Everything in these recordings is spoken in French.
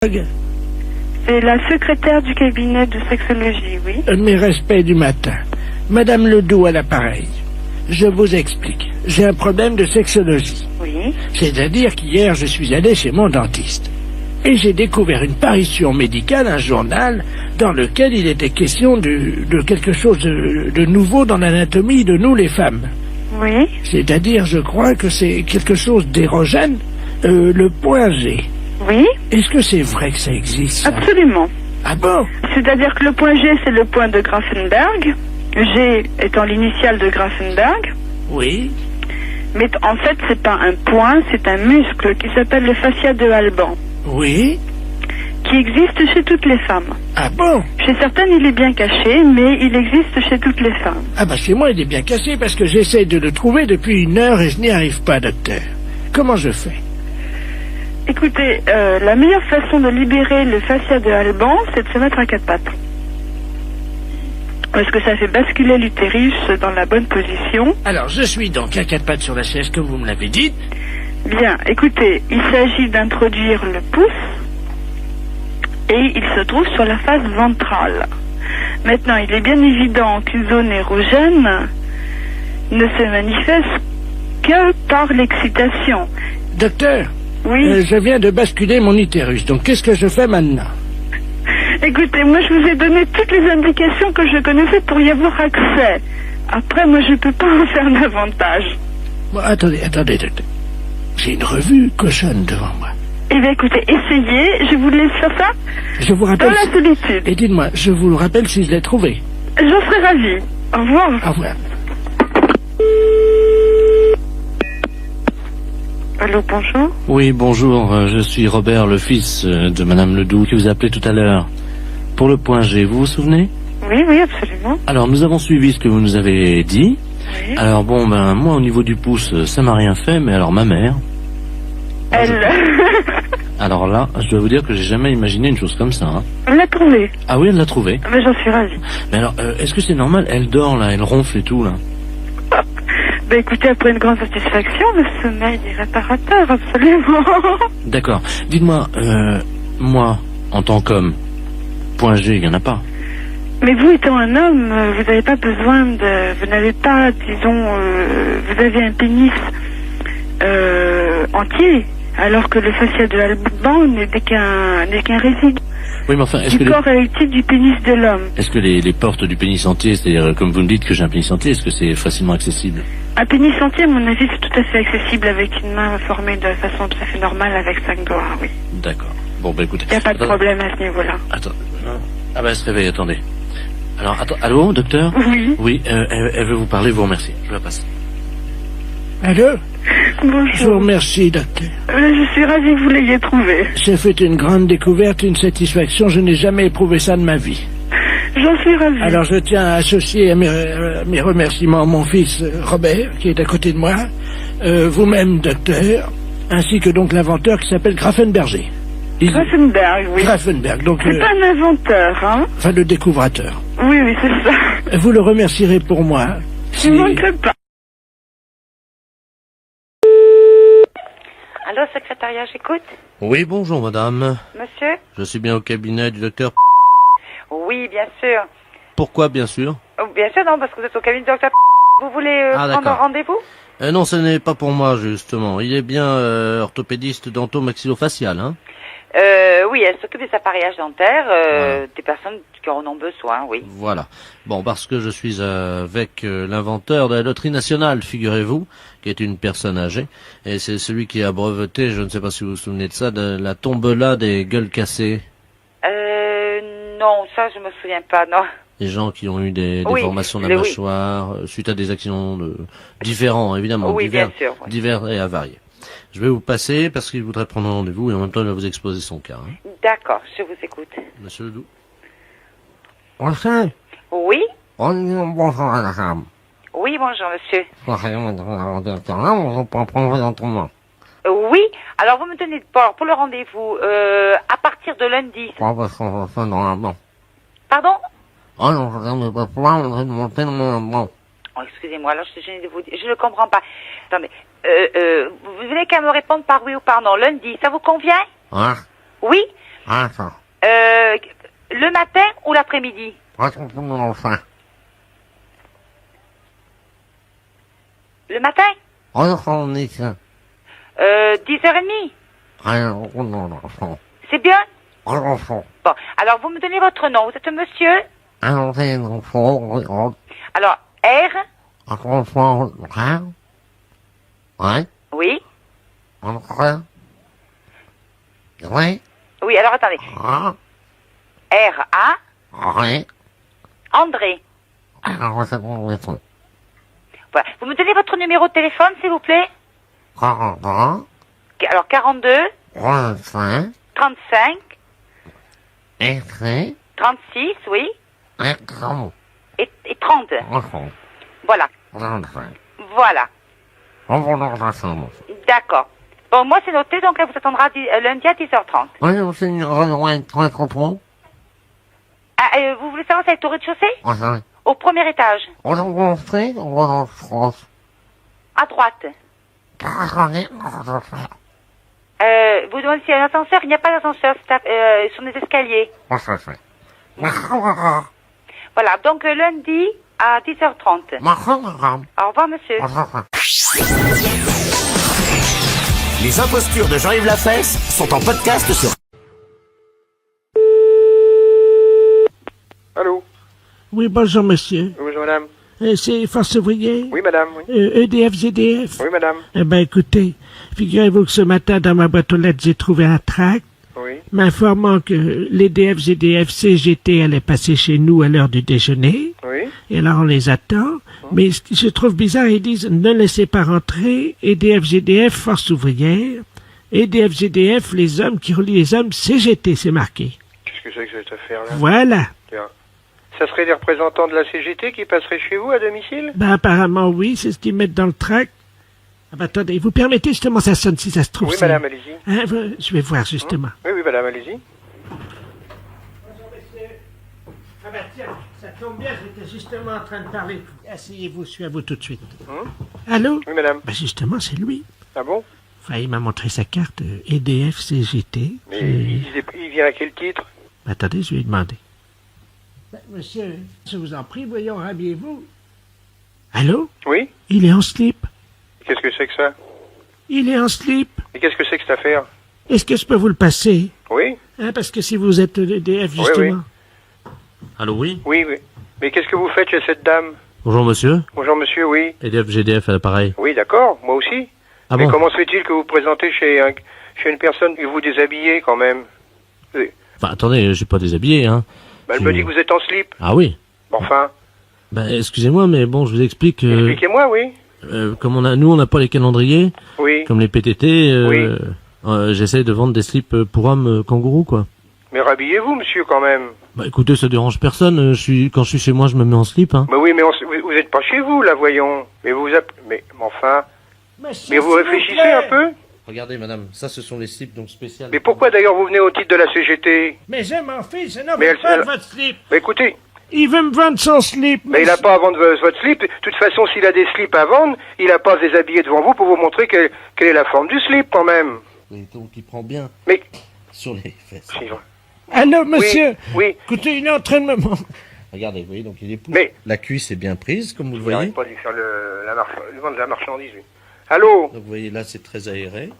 C'est la secrétaire du cabinet de sexologie, oui. Mes respects du matin. Madame Ledoux à l'appareil. Je vous explique. J'ai un problème de sexologie. Oui. C'est-à-dire qu'hier, je suis allé chez mon dentiste. Et j'ai découvert une parution médicale, un journal, dans lequel il était question de quelque chose de nouveau dans l'anatomie de nous les femmes. Oui. C'est-à-dire, je crois que c'est quelque chose d'érogène, le point G. Oui. Est-ce que c'est vrai que ça existe, ça? Absolument. Ah bon? C'est-à-dire que le point G, c'est le point de Grafenberg. G étant l'initiale de Grafenberg. Oui. Mais en fait, c'est pas un point, c'est un muscle qui s'appelle le fascia de Alban. Oui. Qui existe chez toutes les femmes. Ah bon? Chez certaines, il est bien caché, mais il existe chez toutes les femmes. Ah bah chez moi, il est bien cassé parce que j'essaie de le trouver depuis 1 heure et je n'y arrive pas, docteur. Comment je fais? Écoutez, la meilleure façon de libérer le fascia de Alban, c'est de se mettre à 4 pattes. Parce que ça fait basculer l'utérus dans la bonne position. Alors, je suis donc à 4 pattes sur la chaise, comme vous me l'avez dit. Bien, écoutez, il s'agit d'introduire le pouce et il se trouve sur la face ventrale. Maintenant, il est bien évident qu'une zone érogène ne se manifeste que par l'excitation. Docteur, oui. Je viens de basculer mon utérus, donc qu'est-ce que je fais maintenant? Écoutez, moi je vous ai donné toutes les indications que je connaissais pour y avoir accès. Après, moi je peux pas vous faire davantage. Bon, attendez, docteur. J'ai une revue cochonne devant moi. Eh bien écoutez, essayez, je vous laisse faire ça Je vous rappelle... dans la solitude. Et dites-moi, je vous le rappelle si je l'ai trouvé. J'en serais ravie. Au revoir. Au revoir. Allô, bonjour. Oui, bonjour, je suis Robert, le fils de Madame Ledoux, qui vous a appelé tout à l'heure. Pour le point G, vous vous souvenez? Oui, oui, absolument. Alors, nous avons suivi ce que vous nous avez dit. Oui. Alors bon, ben, moi, au niveau du pouce, ça m'a rien fait, mais alors ma mère... Elle... Alors là, je dois vous dire que j'ai jamais imaginé une chose comme ça, hein. Elle l'a trouvé. Ah oui, elle l'a trouvé. Mais j'en suis ravie. Mais alors, est-ce que c'est normal? Elle dort, là, elle ronfle et tout, là. Ben écoutez, après une grande satisfaction, le sommeil est réparateur, absolument. D'accord. Dites-moi, moi, en tant qu'homme, point G, il n'y en a pas. Mais vous étant un homme, vous n'avez pas besoin de... Vous n'avez pas, disons... vous avez un pénis entier, alors que le fascia de Alban n'est qu'un résidu Oui, mais enfin, est-ce que du corps érectile du pénis de l'homme. est-ce que les portes du pénis entier, c'est-à-dire, comme vous me dites que j'ai un pénis entier, est-ce que c'est facilement accessible? Un pénis entier, à mon avis, c'est tout à fait accessible avec une main formée de façon tout à fait normale avec 5 doigts, oui. D'accord. Bon, bah écoutez... Il n'y a pas de problème à ce niveau-là. Attends. Ah bah elle se réveille, attendez. Alors, attends, allô, docteur? Oui. Oui, elle veut vous parler, vous remercie. Je la passe. Allô? Je vous Bonjour. remercie, docteur. Je suis ravie que vous l'ayez trouvé. J'ai fait une grande découverte, une satisfaction. Je n'ai jamais éprouvé ça de ma vie. J'en suis ravie. Alors je tiens à associer à mes remerciements mon fils Robert, qui est à côté de moi, vous-même, docteur, ainsi que donc l'inventeur qui s'appelle Grafenberger. Grafenberg, oui. Grafenberg, donc... C'est pas un inventeur, hein? Enfin, le découvrateur. Oui, oui, c'est ça. Vous le remercierez pour moi. Je ne manquerai pas. Allô, secrétariat, j'écoute. Oui, bonjour, madame. Monsieur? Je suis bien au cabinet du docteur... Oui, bien sûr. Pourquoi, bien sûr? Oh, bien sûr, non, parce que vous êtes au cabinet du docteur. Vous voulez Ah, prendre un d'accord. rendez-vous? Non, ce n'est pas pour moi, justement. Il est bien orthopédiste dento-maxillofacial, hein? Oui, elle s'occupe des appareillages dentaires, Voilà. des personnes qui en ont besoin, oui. Voilà. Bon, parce que je suis avec l'inventeur de la loterie nationale, figurez-vous, qui est une personne âgée, et c'est celui qui a breveté, je ne sais pas si vous vous souvenez de ça, de la tombola des gueules cassées. Non, ça, je me souviens pas, non. Les gens qui ont eu des Oui, formations de oui. la mâchoire, suite à des accidents différents, évidemment, Oui, divers, bien sûr, oui. divers et avariés. Je vais vous passer parce qu'il voudrait prendre un rendez-vous et en même temps il va vous exposer son cas. Hein. D'accord, je vous écoute. Monsieur Ledoux. Oui? Bonjour madame. Oui, bonjour, monsieur. Oui, alors vous me tenez de port pour le rendez-vous, à partir de lundi. Pardon? Oh, excusez-moi, alors je suis gênée de vous dire, je ne comprends pas. Attendez, vous venez qu'à me répondre par oui ou par non, lundi, ça vous convient? Hein? Oui? Attends. Le matin ou l'après-midi? Attends, enfin. Le matin? On est ça. 10h30? Enfant. C'est bien? Enfant. Bon, alors vous me donnez votre nom. Vous êtes monsieur? Enfant. Alors, R? Enfant. Ouais. Oui? Enfant. Ouais. Oui, alors attendez. R-A? Ouais. André. Alors, c'est bon, Voilà. Vous me donnez votre numéro de téléphone, s'il vous plaît? 40 ans. Alors, 42, 35. 35, Écrit. 36, oui, Écran. et 30. Enfant. Voilà. 35. Voilà. On va dans la chambre. D'accord. Bon, moi, c'est noté, donc elle vous attendra lundi à 10h30. Oui, c'est une rejointe très trop. Ah, vous voulez savoir si elle est au rez-de-chaussée? Enfin, Au premier étage. on va en fait, on va en France. À droite. Vous demandez s'il y a un ascenseur? Il n'y a pas d'ascenseur, c'est sur des escaliers. Voilà, donc lundi à 10h30. Au revoir, monsieur. Les impostures de Jean-Yves Lafesse sont en podcast sur... Allô? Oui, bonjour, monsieur. Bonjour, madame. C'est Force Ouvrière? Oui, madame, oui. EDF, ZDF? Oui, madame. Eh ben, écoutez, figurez-vous que ce matin, dans ma boîte aux lettres, j'ai trouvé un tract Oui. m'informant que l'EDF, ZDF, CGT allaient passer chez nous à l'heure du déjeuner. Oui. Et alors, on les attend. Mais ce qui se trouve bizarre, ils disent « Ne laissez pas rentrer EDF, ZDF, Force Ouvrière. EDF, ZDF, les hommes qui relient les hommes, CGT, c'est marqué. » Qu'est-ce que c'est que cette affaire-là? Voilà. Tiens. Ça serait des représentants de la CGT qui passeraient chez vous à domicile? Ben, apparemment, oui, c'est ce qu'ils mettent dans le tract. Ah ben, attendez, vous permettez justement, ça sonne si ça se trouve. Oui, c'est- madame, allez-y. Hein, je vais voir justement. Oui, oui, madame, allez-y. Ah ben tiens, ça tombe bien, j'étais justement en train de parler. Asseyez-vous, je suis à vous tout de suite. Allô? Oui, madame. Ben justement, c'est lui. Ah bon? Enfin, il m'a montré sa carte EDF CGT. Mais il vient à quel titre? Ben, attendez, je vais lui demander. Ben, monsieur, je vous en prie, voyons, rhabillez-vous. Allô? Oui? Il est en slip. Qu'est-ce que c'est que ça? Il est en slip. Et qu'est-ce que c'est que cette affaire? Est-ce que je peux vous le passer? Oui? Hein, parce que si vous êtes l'EDF, Oui, justement. oui. Allô, oui? Oui, oui. Mais qu'est-ce que vous faites chez cette dame? Bonjour, monsieur. Bonjour, monsieur, oui. EDF, GDF à l'appareil. Oui, d'accord, moi aussi. Ah Mais bon? comment se fait-il que vous vous présentez chez une personne et vous déshabillez quand même? Enfin, attendez, je suis pas déshabillé, hein. Ben, elle me dit que vous êtes en slip. Ah oui? Enfin, Ben, excusez-moi, mais bon, je vous explique... expliquez-moi, oui. comme nous, on n'a pas les calendriers, Oui. comme les PTT, Oui. j'essaie de vendre des slips pour hommes kangourous, quoi. Mais rhabillez-vous, monsieur, quand même. Bah écoutez, ça dérange personne, quand je suis chez moi, je me mets en slip, hein. Mais oui, mais vous êtes pas chez vous, là, voyons. Mais mais enfin... Mais vous réfléchissez un peu? Regardez, madame, ça, ce sont les slips, donc spéciaux. Mais pourquoi, d'ailleurs, vous venez au titre de la CGT? Mais je m'en fiche, non, Mais mais elle- pas elle- votre slip. Mais écoutez, Il veut me vendre son slip. mais il a pas à vendre votre slip. De toute façon, s'il a des slips à vendre, il a pas à se déshabiller devant vous pour vous montrer quelle est la forme du slip, quand même. Et donc, il prend bien Mais... sur les fesses. Si, Allô, monsieur? oui. Écoutez, il est en train de me montrer. Regardez, vous voyez, donc il est pousse. Mais- La cuisse est bien prise, comme vous le Il voyez. n'arrête pas de lui faire le vendre de la marchandise, lui. Allô? Donc vous voyez, là, c'est très aéré. Donc,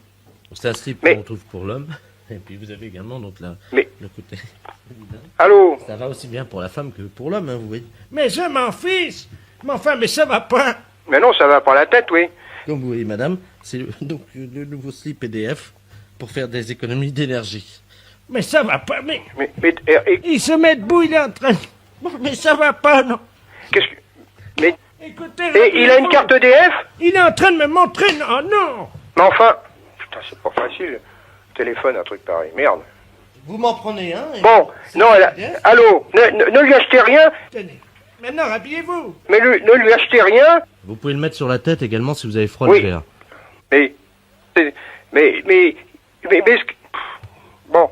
c'est un slip Mais- qu'on trouve pour l'homme. Et puis vous avez également donc Mais- le côté. Allô? Ça va aussi bien pour la femme que pour l'homme, hein, vous voyez. Mais je m'en fiche. Mais enfin, mais ça va pas. Mais non, ça va pas la tête, oui. Comme vous voyez, madame, c'est donc le nouveau slip EDF pour faire des économies d'énergie. Mais ça va pas, mais... Mais Il se met debout, il est en train... Bon, mais ça va pas, non. qu'est-ce que... Mais... Écoutez... Et il a une carte EDF? Il est en train de me montrer... Non, non. Mais enfin... Putain, c'est pas facile. Téléphone, un truc pareil. Merde. Vous m'en prenez un et- Bon, non, allô, ne lui achetez rien, Tenez. Maintenant, habillez-vous. mais ne lui achetez rien. Vous pouvez le mettre sur la tête également si vous avez froid Oui. l'hiver. Mais... Bon,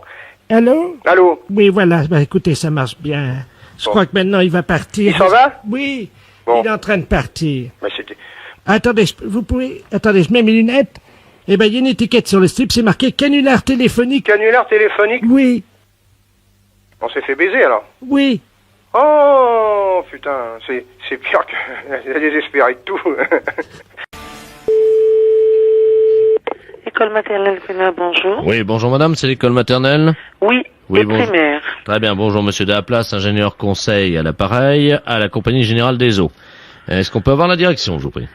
Allô? allô, Oui, voilà. Ben, écoutez, ça marche bien. Je Bon. crois que maintenant, il va partir. Il s'en va? Oui. Bon. Il est en train de partir. mais c'était... Attendez, vous pouvez... Attendez, je mets mes lunettes. Eh ben, il y a une étiquette sur le slip, c'est marqué canular téléphonique. Canular téléphonique? Oui. On s'est fait baiser alors. Oui. Oh, putain, c'est pire que... Elle est désespérée de tout. École maternelle Pénal, bonjour. Oui, bonjour madame, c'est l'école maternelle. Oui, Oui, et bonjour. primaire. Très bien, bonjour monsieur Daplace, ingénieur conseil à l'appareil, à la Compagnie Générale des Eaux. Est-ce qu'on peut avoir la direction, je vous prie?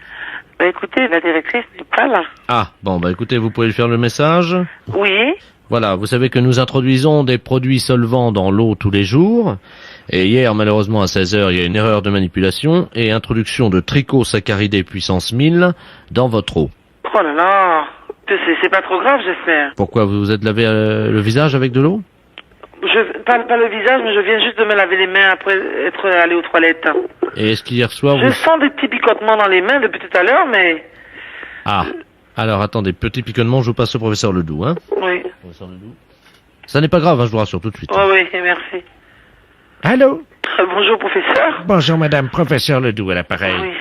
Bah écoutez, la directrice n'est pas là. Ah, bon, bah écoutez, vous pouvez lui faire le message. Oui. Voilà, vous savez que nous introduisons des produits solvants dans l'eau tous les jours. Et hier, malheureusement, à 16h, il y a une erreur de manipulation et introduction de trichosaccharidés puissance 1000 dans votre eau. Oh là là. C'est pas trop grave, j'espère. Pourquoi, vous vous êtes lavé le visage avec de l'eau? Pas le visage, mais je viens juste de me laver les mains après être allé aux toilettes. Et est-ce qu'hier soir, Je vous... sens des petits picotements dans les mains depuis tout à l'heure, mais... Ah, alors attendez, petit piconnement, je vous passe au professeur Ledoux, hein? Oui. Professeur Ledoux. Ça n'est pas grave, hein, je vous rassure tout de suite. Oui, merci. Allô? Bonjour, professeur. Bonjour, madame, professeur Ledoux à l'appareil. Oui.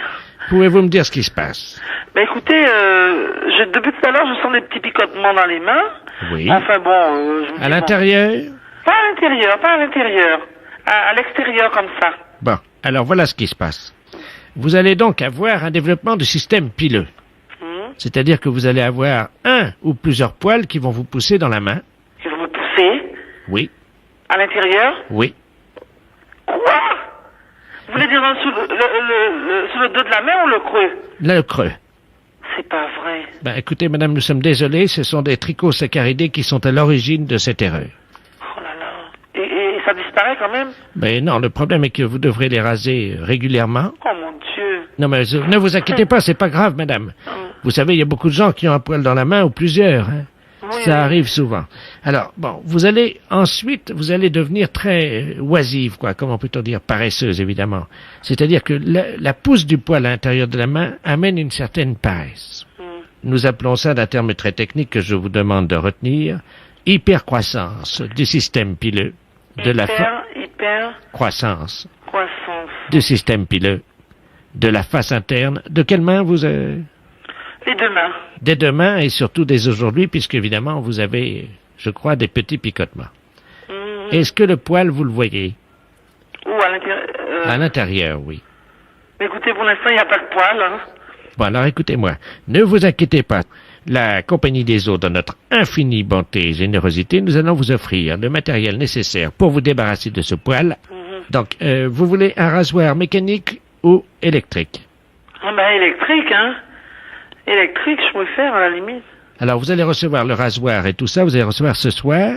Pouvez-vous me dire ce qui se passe? Bah écoutez, depuis tout à l'heure, je sens des petits picotements dans les mains. Oui. Enfin bon, je me dis, À l'intérieur? Pas à l'intérieur. À l'extérieur, comme ça. Bon, alors voilà ce qui se passe. Vous allez donc avoir un développement du système pileux. C'est-à-dire que vous allez avoir un ou plusieurs poils qui vont vous pousser dans la main. Ils vont me pousser. Oui, À l'intérieur. oui. Quoi? Vous voulez dire sous le dos de la main ou le creux? Là, le creux. C'est pas vrai. Ben, écoutez, madame, nous sommes désolés, ce sont des trichosaccharidés qui sont à l'origine de cette erreur. Oh là là. Et ça disparaît quand même? Mais non, le problème est que vous devrez les raser régulièrement. Oh mon Dieu. Non, mais ne vous inquiétez pas, c'est pas grave, madame. Vous savez, il y a beaucoup de gens qui ont un poil dans la main ou plusieurs, hein. Oui, Ça oui. arrive souvent. Alors, bon, vous allez devenir très oisive, quoi, comment peut-on dire, paresseuse, évidemment. C'est-à-dire que la pousse du poil à l'intérieur de la main amène une certaine paresse. Nous appelons ça d'un terme très technique que je vous demande de retenir, hypercroissance du système pileux, Hyper croissance croissance. du système pileux, de la face interne. De quelle main vous Les deux mains. Dès demain et surtout dès aujourd'hui, puisque évidemment vous avez, je crois, des petits picotements. Est-ce que le poil, vous le voyez? Ou à l'intérieur. À l'intérieur, oui. Écoutez, pour l'instant, il n'y a pas de poils. Hein. Bon, alors écoutez-moi, ne vous inquiétez pas. La Compagnie des Eaux, dans notre infinie bonté et générosité, nous allons vous offrir le matériel nécessaire pour vous débarrasser de ce poil. Donc, vous voulez un rasoir mécanique ou électrique? Ah ben, électrique, hein. Électrique, je préfère, à la limite. Alors, vous allez recevoir le rasoir et tout ça, vous allez recevoir ce soir?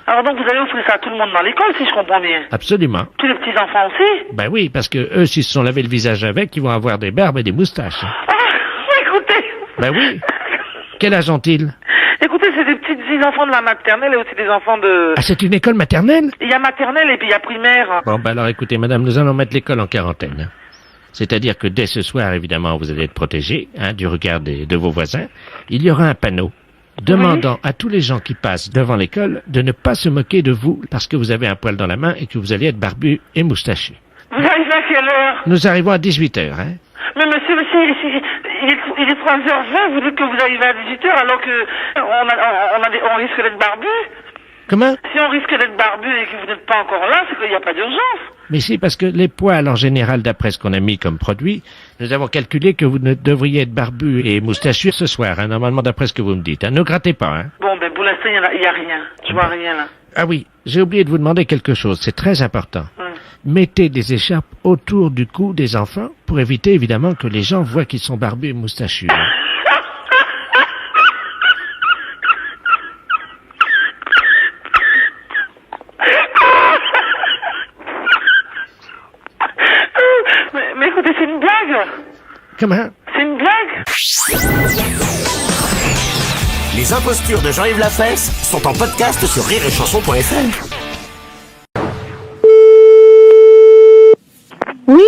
Alors donc, vous allez offrir ça à tout le monde dans l'école, si je comprends bien. Absolument. Tous les petits-enfants aussi? Ben oui, parce que eux, s'ils se sont lavé le visage avec, ils vont avoir des barbes et des moustaches. Ah, écoutez. Ben oui. Quel âge ont-ils? Écoutez, c'est des petits enfants de la maternelle et aussi des enfants de... Ah, c'est une école maternelle? Il y a maternelle et puis il y a primaire. Bon, ben alors écoutez, madame, nous allons mettre l'école en quarantaine. C'est-à-dire que dès ce soir, évidemment, vous allez être protégé, hein, du regard de vos voisins. Il y aura un panneau demandant à tous les gens qui passent devant l'école de ne pas se moquer de vous parce que vous avez un poil dans la main et que vous allez être barbu et moustachu. Vous arrivez à quelle heure? Nous arrivons à 18h, hein. Mais monsieur, il est 3h20, vous dites que vous arrivez à 18h alors que on risque d'être barbu. Comment? Si on risque d'être barbu et que vous n'êtes pas encore là, c'est qu'il n'y a pas d'urgence. Mais si, parce que les poils, en général, d'après ce qu'on a mis comme produit, nous avons calculé que vous ne devriez être barbu et moustachu ce soir, hein, normalement d'après ce que vous me dites. Hein. Ne grattez pas, hein. Bon, ben pour l'instant, il n'y a rien. Je vois rien là. Ah oui, j'ai oublié de vous demander quelque chose, c'est très important. Mettez des écharpes autour du cou des enfants pour éviter évidemment que les gens voient qu'ils sont barbus et moustachus. Hein. Mais écoutez, c'est une blague. Comment? C'est une blague. Les impostures de Jean-Yves Lafesse sont en podcast sur rireetchanson.fr. Oui,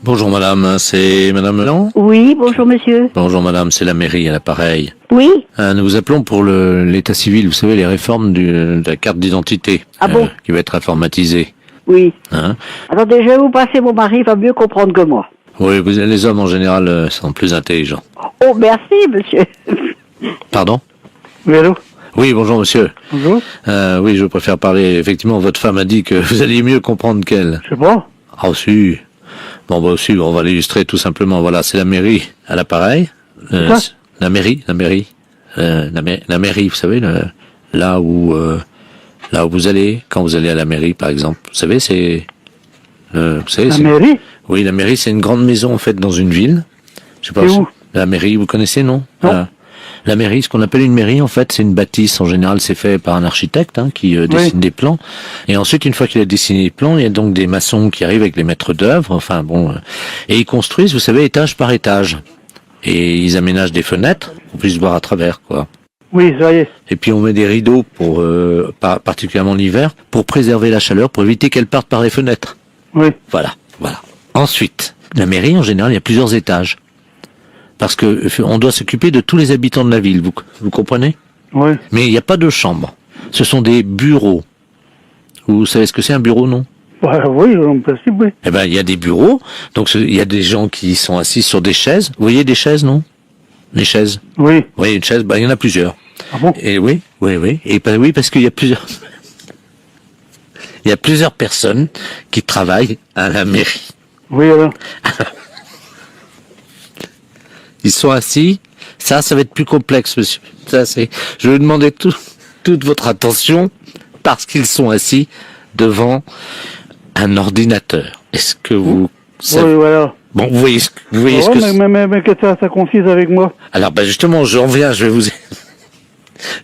Bonjour madame, c'est madame Melan? oui, bonjour monsieur. Bonjour madame, c'est la mairie à l'appareil. Oui, Nous vous appelons pour l'état civil, vous savez, les réformes de la carte d'identité. Ah bon? Qui va être informatisée. oui. Hein? Attendez, je vais vous passer, mon mari va mieux comprendre que moi. Oui, les hommes en général sont plus intelligents. Oh, merci monsieur. Pardon? Oui, allô? Oui, bonjour monsieur. Bonjour. Oui, je préfère parler. Effectivement, votre femme a dit que vous alliez mieux comprendre qu'elle. Je sais pas. Ah, si. Bon, bah, si, on va l'illustrer tout simplement. Voilà, c'est la mairie à l'appareil. Ça La mairie. La mairie, vous savez, là où vous allez, quand vous allez à la mairie, par exemple. Vous savez, c'est... vous savez, La mairie? Oui, la mairie, c'est une grande maison, en fait, dans une ville. Je sais pas. C'est où? La mairie, vous connaissez, non? Non. La mairie, ce qu'on appelle une mairie, en fait, c'est une bâtisse. En général, c'est fait par un architecte qui dessine des plans. Et ensuite, une fois qu'il a dessiné les plans, il y a donc des maçons qui arrivent avec les maîtres d'œuvre. Enfin bon, et ils construisent, vous savez, étage par étage. Et ils aménagent des fenêtres pour qu'on puisse voir à travers, quoi. Oui, ça y est. Et puis on met des rideaux pour, particulièrement l'hiver, pour préserver la chaleur, pour éviter qu'elle parte par les fenêtres. Oui. Voilà. Ensuite, la mairie, en général, il y a plusieurs étages. Parce que on doit s'occuper de tous les habitants de la ville, vous comprenez? Oui. Mais il n'y a pas de chambre. Ce sont des bureaux. Vous savez ce que c'est un bureau, non? Oui, en principe, oui. Eh ben, il y a des bureaux. Donc, il y a des gens qui sont assis sur des chaises. Vous voyez des chaises, non? Les chaises. Oui. Vous voyez une chaise? Ben, il y en a plusieurs. Ah bon? Et oui. Et oui, parce qu'il y a plusieurs. Il y a plusieurs personnes qui travaillent à la mairie. Oui, alors. Ils sont assis. Ça va être plus complexe, monsieur. Je vais demander toute votre attention parce qu'ils sont assis devant un ordinateur. Est-ce que vous savez... Oui, voilà. Bon, vous voyez ce que mais qu'est-ce que ça confise avec moi? Alors, justement, j'en viens, je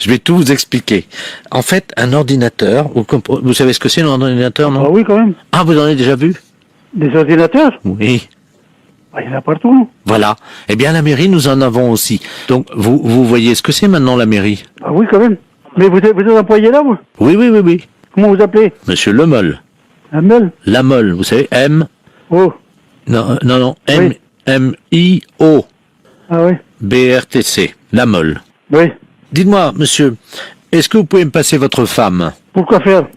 vais tout vous expliquer. En fait, un ordinateur, vous savez ce que c'est un ordinateur, non? Ah oui, quand même. Ah, vous en avez déjà vu? Des ordinateurs? Oui. Ah, il y en a partout, non? Voilà. Eh bien, la mairie, nous en avons aussi. Donc, vous voyez ce que c'est maintenant, la mairie? Ah oui, quand même. Mais vous êtes employé là, vous? Oui. Comment vous appelez? Monsieur Lemol. Amel? Lamol, vous savez, M... Oh. Non, Oui. M-I-O. Ah oui. B-R-T-C. Lamol. Oui. Dites-moi, monsieur, est-ce que vous pouvez me passer votre femme? Pourquoi faire?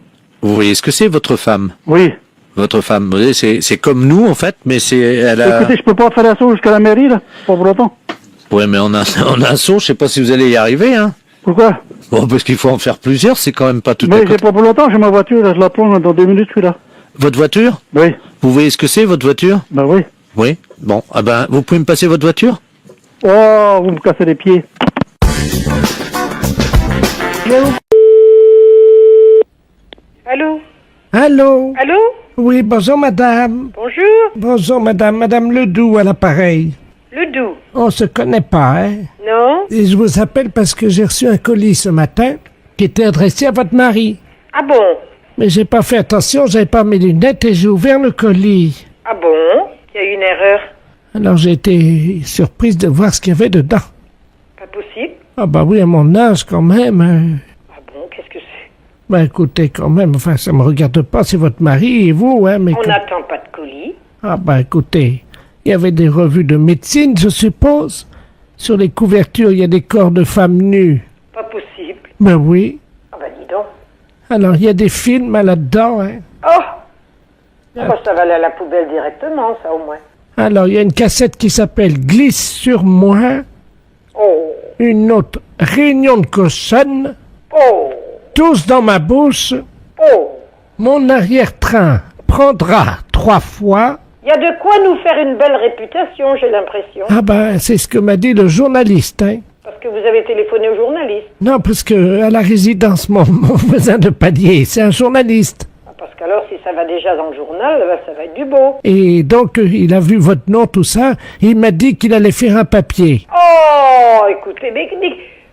Vous voyez ce que c'est, votre femme? Oui. Votre femme, vous voyez, c'est comme nous, en fait, mais elle a... Écoutez, je peux pas faire l'assaut jusqu'à la mairie, là, pas pour longtemps. Ouais, mais on a un saut, je sais pas si vous allez y arriver, hein. Pourquoi? Bon, parce qu'il faut en faire plusieurs, c'est quand même pas tout à Mais côté. j'ai pas pour longtemps, j'ai ma voiture, là, je la prends dans 2 minutes, je suis là. Votre voiture? Oui. Vous voyez ce que c'est, votre voiture? Ben oui. Oui. Bon, vous pouvez me passer votre voiture? Oh, vous me cassez les pieds. Allô? Allô? Allô? Oui, bonjour madame. Bonjour? Bonjour madame Ledoux à l'appareil. Ledoux? On se connaît pas, hein? Non? Et je vous appelle parce que j'ai reçu un colis ce matin qui était adressé à votre mari. Ah bon? Mais j'ai pas fait attention, j'avais pas mes lunettes et j'ai ouvert le colis. Ah bon? Il y a eu une erreur. Alors j'ai été surprise de voir ce qu'il y avait dedans. Pas possible. Ah bah oui, à mon âge quand même. Ah bon? Qu'est-ce que c'est? Ben écoutez, quand même, enfin ça me regarde pas, c'est votre mari et vous, hein, mais... On n'attend pas de colis. Ah ben écoutez, il y avait des revues de médecine, je suppose. Sur les couvertures, il y a des corps de femmes nues. Pas possible. Ben oui. Ah bah dis donc. Alors il y a des films là-dedans, hein. Oh! Ah bah ça va aller à la poubelle directement, ça au moins. Alors il y a une cassette qui s'appelle Glisse sur moi. Oh! Une autre, Réunion de cochonne. Oh! Tous dans ma bouche. Oh! Mon arrière-train prendra 3 fois. Il y a de quoi nous faire une belle réputation, j'ai l'impression. Ah ben, c'est ce que m'a dit le journaliste, hein. Parce que vous avez téléphoné au journaliste. Non, parce que à la résidence, mon voisin de palier, c'est un journaliste. Ah, parce qu'alors, si ça va déjà dans le journal, bah, ça va être du beau. Et donc, il a vu votre nom, tout ça, et il m'a dit qu'il allait faire un papier. Oh, écoutez, mais...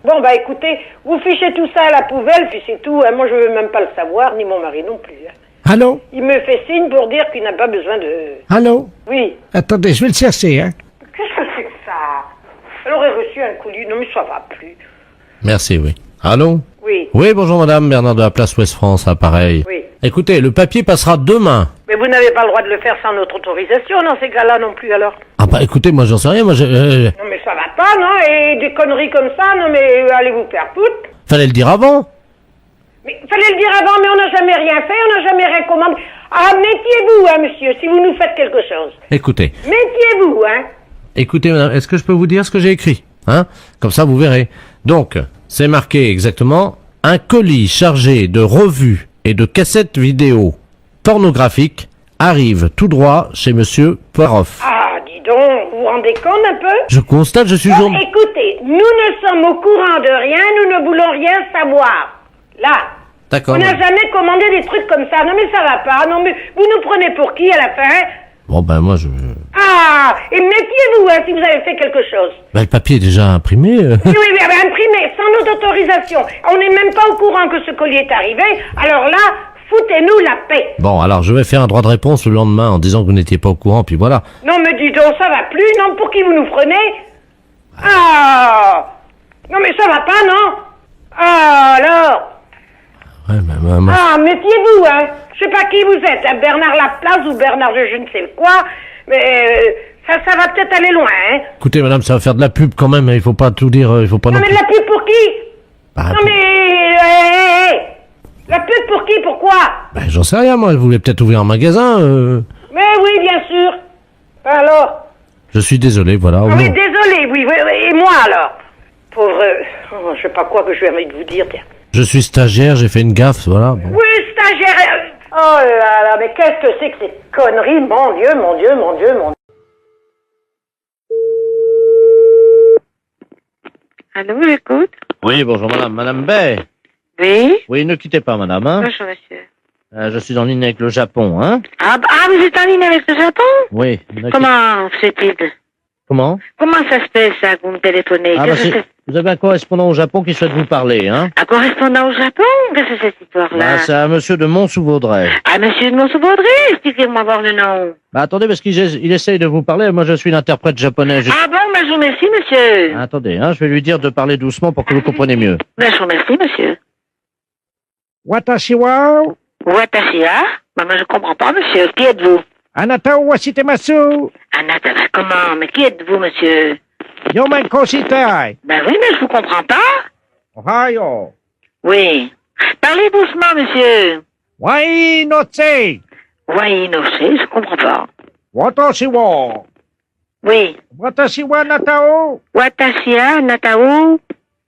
Bon, bah écoutez, vous fichez tout ça à la poubelle, puis c'est tout. Hein. Moi, je veux même pas le savoir, ni mon mari non plus. Hein. Allô? Il me fait signe pour dire qu'il n'a pas besoin de... Allô? Oui. Attendez, je vais le chercher, hein. Qu'est-ce que c'est que ça? Elle aurait reçu un colis. Non, mais ça va plus. Merci, oui. Allô? Oui. Oui, bonjour madame, Bernard de la place Ouest France, appareil. Oui. Écoutez, le papier passera demain. Mais vous n'avez pas le droit de le faire sans notre autorisation, dans ces cas-là non plus, alors. Ah bah écoutez, moi j'en sais rien, Non, mais ça va pas, non? Et des conneries comme ça, non, mais allez vous faire foutre. fallait le dire avant. Mais fallait le dire avant, mais on n'a jamais rien fait, on n'a jamais rien commandé. Ah, méfiez-vous, hein, monsieur, si vous nous faites quelque chose. Écoutez, Méfiez-vous, hein. écoutez madame, est-ce que je peux vous dire ce que j'ai écrit? Hein? Comme ça vous verrez. Donc, C'est marqué exactement « Un colis chargé de revues et de cassettes vidéo pornographiques arrive tout droit chez Monsieur Poiroff. » Ah, dis donc, vous vous rendez compte un peu? Je constate, je suis Bon, journaliste. écoutez, nous ne sommes au courant de rien, nous ne voulons rien savoir. Là. D'accord. On n'a jamais commandé des trucs comme ça. Non mais ça va pas. Non mais vous nous prenez pour qui à la fin? Bon, ben moi, Ah, et méfiez-vous hein, si vous avez fait quelque chose. Ben, le papier est déjà imprimé. Oui, mais imprimé, sans notre autorisation. On n'est même pas au courant que ce colis est arrivé. Alors là, foutez-nous la paix. Bon, alors je vais faire un droit de réponse le lendemain en disant que vous n'étiez pas au courant, puis voilà. Non mais dis donc, ça va plus. Non, pour qui vous nous prenez? Ah, non mais ça va pas, non? Ah, alors. Ouais, ben, Ah, méfiez-vous, hein. Je sais pas qui vous êtes, hein, Bernard Laplace ou Bernard je ne sais quoi, mais ça va peut-être aller loin, hein. Écoutez, madame, ça va faire de la pub quand même, hein, il faut pas tout dire, il faut pas Non non mais plus... de la pub pour qui? Bah, Non mais... La pub pour qui? Pourquoi? ben, j'en sais rien, moi, elle voulait peut-être ouvrir un magasin, Mais oui, bien sûr. Alors? Je suis désolé, voilà. Ah au oui, nom- désolé, oui, et moi alors? Pauvre... je sais pas quoi que je vais envie de vous dire, tiens. Je suis stagiaire, j'ai fait une gaffe, voilà. Bon. Oui, stagiaire... Oh là là, mais qu'est-ce que c'est que ces conneries? Mon Dieu, mon Dieu, mon Dieu, mon Dieu. Allô, j'écoute. Oui, bonjour madame. Madame Bay. Oui. Oui, ne quittez pas madame, hein. Bonjour, monsieur. Je suis en ligne avec le Japon, hein. Vous êtes en ligne avec le Japon? Oui. ne quittez- Comment fait-il? Comment Comment ça se fait, ça, que vous me téléphonez? Ah, bah, Qu'est-ce que c'est? vous avez un correspondant au Japon qui souhaite vous parler, hein. Un correspondant au Japon? Qu'est-ce que c'est cette histoire-là? Bah, c'est un monsieur de Mont-sous-Vaudrey. Ah, monsieur de Mont-sous-Vaudrey, expliquez-moi voir le nom. Bah, attendez, parce qu'il essaye de vous parler, moi je suis l'interprète japonais. Ah bon, je vous remercie, monsieur. Attendez, hein, je vais lui dire de parler doucement pour que vous compreniez mieux. Je vous remercie, monsieur. Watashi wa Watashia? Moi, je comprends pas, monsieur. Qui êtes-vous? anata wo shitemasu. Anata, comment? Mais qui êtes-vous, monsieur? Yomenko shitai. Ben oui, mais je vous comprends pas. Ohayo. Oui. Parlez doucement, monsieur. Wai no tse. Oui, non, je comprends pas. Watashi wa. Oui. Watashi wa anata wo. Watashia, Natao,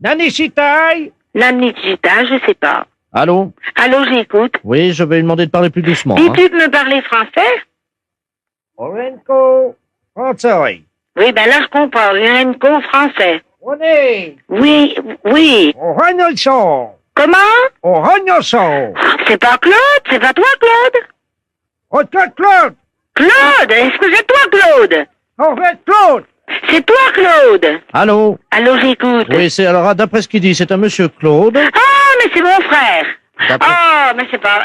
Nani shitai. Nanichita, je sais pas. Allô? Allô, j'écoute. Oui, je vais lui demander de parler plus doucement. Hein. Dis-tu de me parler français? Orenko. Français. Oui, ben là, je comprends. L'Urenco français. Oné. Oui, oui. Ohanoso. Comment? Ohanoso. C'est pas Claude? C'est pas toi, Claude? Votre Claude. Claude! Est-ce que c'est toi, Claude? Votre Claude. C'est toi, Claude? Allô? Allô, j'écoute. Oui, c'est alors d'après ce qu'il dit, c'est un monsieur Claude. Ah, mais c'est mon frère. Ah, mais c'est pas...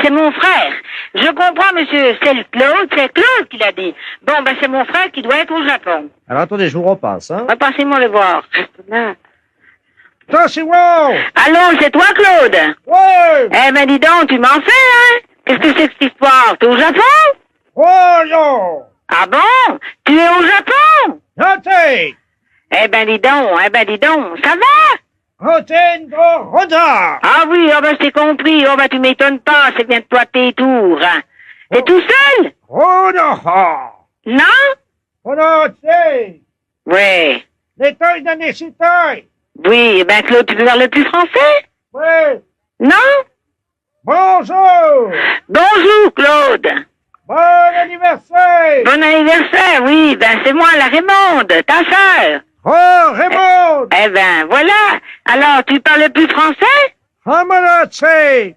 C'est mon frère. Je comprends, monsieur. C'est le Claude. C'est Claude qui l'a dit. Bon, ben c'est mon frère qui doit être au Japon. Alors attendez, je vous repasse, hein. Repassez-moi le voir. Là. Toshiwo. Allô, c'est toi, Claude? Ouais. Eh ben, dis donc, tu m'en fais, hein? Qu'est-ce que c'est que cette histoire? T'es au Japon? Oh non. Ah bon? Tu es au Japon? Noté. Eh ben, dis donc, ça va? Rotengo Roda. Ah oui, oh ben, je t'ai compris. Oh ben, tu m'étonnes pas, c'est bien de toi tes tours, hein. T'es tout seul? Roda. Non? Roda. Oui. L'état d'un nécessité. Oui, eh ben, Claude, tu peux parler plus français? Oui. Non? Bonjour. Bonjour, Claude. Bon anniversaire. Bon anniversaire, oui, ben, c'est moi, la Raymonde, ta sœur. Oh, Raymond. Eh ben, voilà. Alors, tu parles plus français? Hamanatse.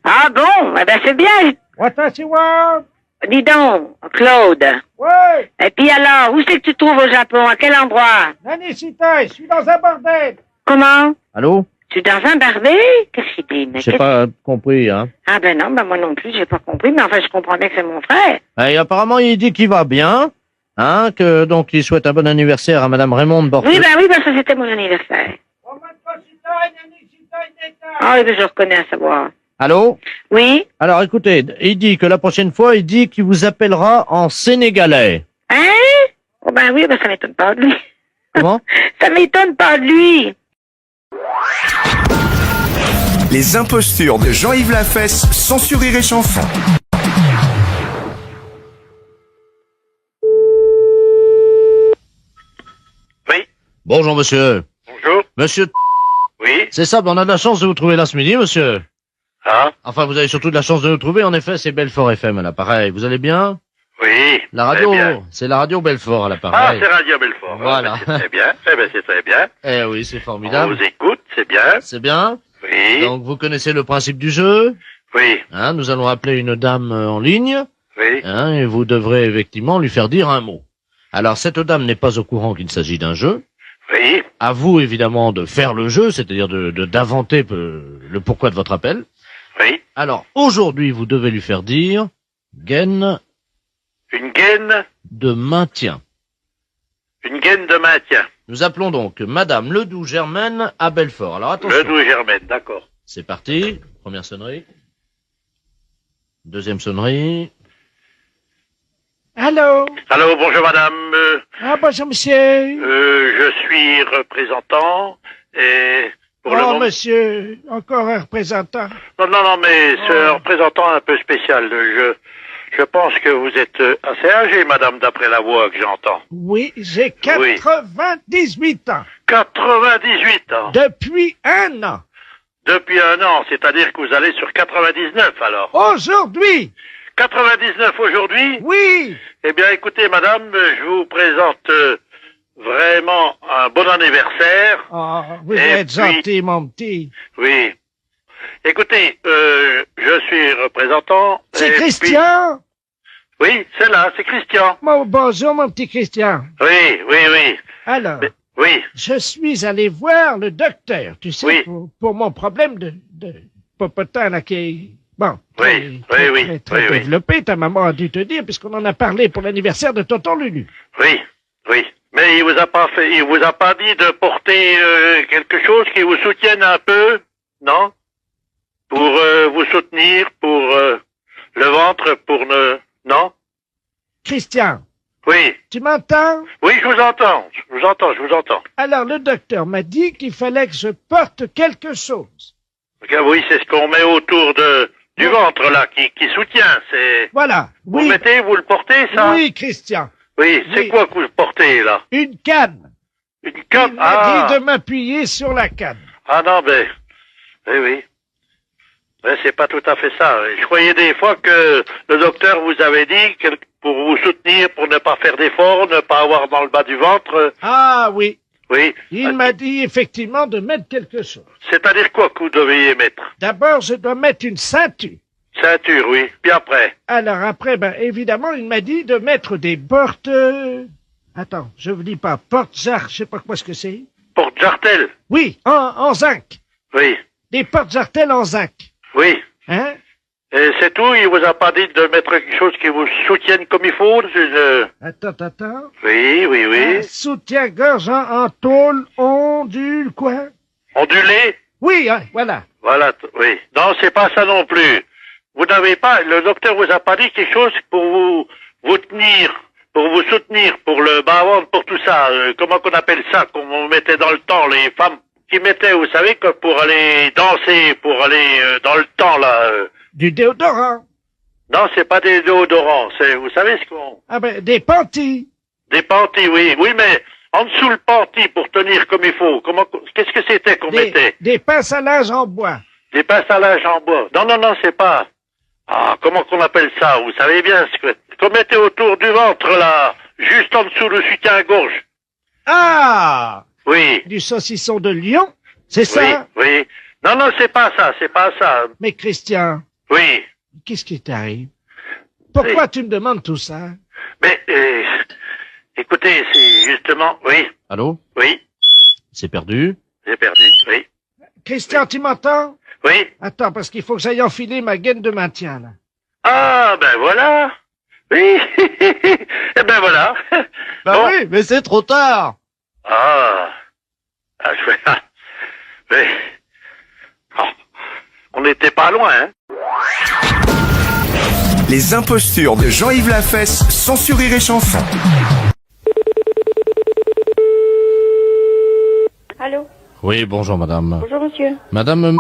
Ah bon, eh ben, c'est bien. Watashi wa. Dis donc, Claude. Ouais. Et puis alors, où c'est que tu te trouves au Japon? À quel endroit? Nanishitai, je suis dans un bordel. Comment? Allô? Tu es dans un barbé? Qu'est-ce qu'il dit? Mais J'ai qu'est-ce- pas compris, hein. Ah ben non, ben moi non plus, j'ai pas compris, mais enfin, je comprends bien que c'est mon frère. Et apparemment, il dit qu'il va bien, hein, que donc il souhaite un bon anniversaire à madame Raymonde Borteux. Oui, ben ça c'était mon anniversaire. Ah oui, ben je reconnais à savoir. Allô? Oui? Alors écoutez, il dit que la prochaine fois, il dit qu'il vous appellera en sénégalais. Hein? Oh ben oui, ben ça m'étonne pas de lui. Comment? Ça m'étonne pas de lui. Les impostures de Jean-Yves Lafesse, sans sourire et chanson. Oui. Bonjour monsieur. Bonjour. Monsieur Oui. C'est ça, ben on a de la chance de vous trouver là ce midi, monsieur. Ah. Enfin, vous avez surtout de la chance de nous trouver. En effet, c'est Belfort FM à l'appareil. Vous allez bien? Oui. La radio, très bien. c'est la radio Belfort à Ah, l'appareil. c'est Radio Belfort. Voilà. Ah, ben, c'est très bien. Eh ben, c'est très bien. Eh oui, c'est On formidable. vous écoute, c'est bien. C'est bien? Oui. Donc, vous connaissez le principe du jeu? Oui. Hein, nous allons appeler une dame en ligne. Oui. Hein, et vous devrez effectivement lui faire dire un mot. Alors, cette dame n'est pas au courant qu'il s'agit d'un jeu. Oui. À vous, évidemment, de faire le jeu, c'est-à-dire d'inventer le pourquoi de votre appel. Oui. Alors, aujourd'hui, vous devez lui faire dire gaine Une gaine. de maintien. Une gaine de maintien. Nous appelons donc Madame Ledoux-Germaine à Belfort. Alors, attention. Ledoux-Germaine, d'accord. C'est parti. Première sonnerie. Deuxième sonnerie. Allô? Allô, bonjour madame. Ah, bonjour, monsieur. Je suis représentant et pour le Oh, moment... monsieur, encore un représentant. Non, mais c'est un représentant un peu spécial. Je pense que vous êtes assez âgée, madame, d'après la voix que j'entends. Oui, j'ai 98 ans. 98 ans. Depuis 1 an. Depuis 1 an, c'est-à-dire que vous allez sur 99 alors. Aujourd'hui. 99 aujourd'hui? Oui. Eh bien, écoutez, madame, je vous présente vraiment un bon anniversaire. Oh, vous Et êtes puis- gentil, mon petit. Oui. Écoutez, je suis représentant. C'est et Christian? puis- Oui, c'est là, c'est Christian. Bonjour, mon petit Christian. Oui. Alors, Oui. je suis allé voir le docteur, tu sais, Oui. pour mon problème de popotin, là, qui est, bon, Oui, très développé, ta maman a dû te dire, puisqu'on en a parlé pour l'anniversaire de tonton Lulu. Oui. Mais il vous a pas dit de porter quelque chose qui vous soutienne un peu, non? Pour vous soutenir, pour le ventre, non? Christian, Oui. tu m'entends? Oui, je vous entends. Alors, le docteur m'a dit qu'il fallait que je porte quelque chose. Oui, c'est ce qu'on met autour du ventre, là, qui soutient, c'est... Voilà. Vous Oui. vous le portez, ça? Oui, Christian. Oui, c'est quoi que vous portez, là? Une canne. Une canne? Il m'a dit de m'appuyer sur la canne. Ah non, ben... Oui. Mais c'est pas tout à fait ça. Je croyais des fois que le docteur vous avait dit que pour vous soutenir, pour ne pas faire d'efforts, ne pas avoir dans le bas du ventre... Ah oui. Oui. Il m'a dit effectivement de mettre quelque chose. C'est-à-dire quoi que vous deviez mettre? D'abord, je dois mettre une ceinture. Ceinture, oui. Puis après? Alors après, ben évidemment, il m'a dit de mettre des portes... Attends, je vous dis pas, porte-jarre, je sais pas quoi ce que c'est. Porte-jartel? Oui, en zinc. Oui. Des porte-jartelles en zinc. Oui. Hein? Et c'est tout? Il vous a pas dit de mettre quelque chose qui vous soutienne comme il faut? Attends. Oui. Un soutien-gorge en tôle ondule, quoi? Ondulé? Oui, hein, voilà. Voilà, oui. Non, c'est pas ça non plus. Vous n'avez pas, le docteur vous a pas dit quelque chose pour vous tenir, pour vous soutenir, pour le bas-ventre, pour tout ça. Comment qu'on appelle ça, qu'on mettait dans le temps, les femmes qui mettaient, vous savez, que pour aller danser, pour aller dans le temps, là. Du déodorant. Non, c'est pas des déodorants, vous savez ce qu'on... Ah ben, des panties. Des panties, oui, mais en dessous le panty pour tenir comme il faut. Qu'est-ce que c'était qu'on mettait? Des pinces à linge en bois. Des pinces à linge en bois. Non, c'est pas... Ah, comment qu'on appelle ça? Vous savez bien ce qu'on mettait autour du ventre, là, juste en dessous le soutien-gorge. Ah! Oui. Du saucisson de lion? C'est ça? Oui. Non, c'est pas ça. Mais Christian. Oui. Qu'est-ce qui t'arrive? Pourquoi tu me demandes tout ça? Mais, écoutez, c'est justement... Oui. Allô? Oui. C'est perdu? J'ai perdu, oui. Christian, tu m'entends? Oui. Attends, parce qu'il faut que j'aille enfiler ma gaine de maintien, là. Ah, ben voilà. Oui. Eh ben voilà. Bah oui, mais c'est trop tard. Mais... Oh, on n'était pas loin, hein. Les impostures de Jean-Yves Lafesse sont sur Rire et Chanson. Allô? Oui, bonjour madame. Bonjour monsieur. Madame...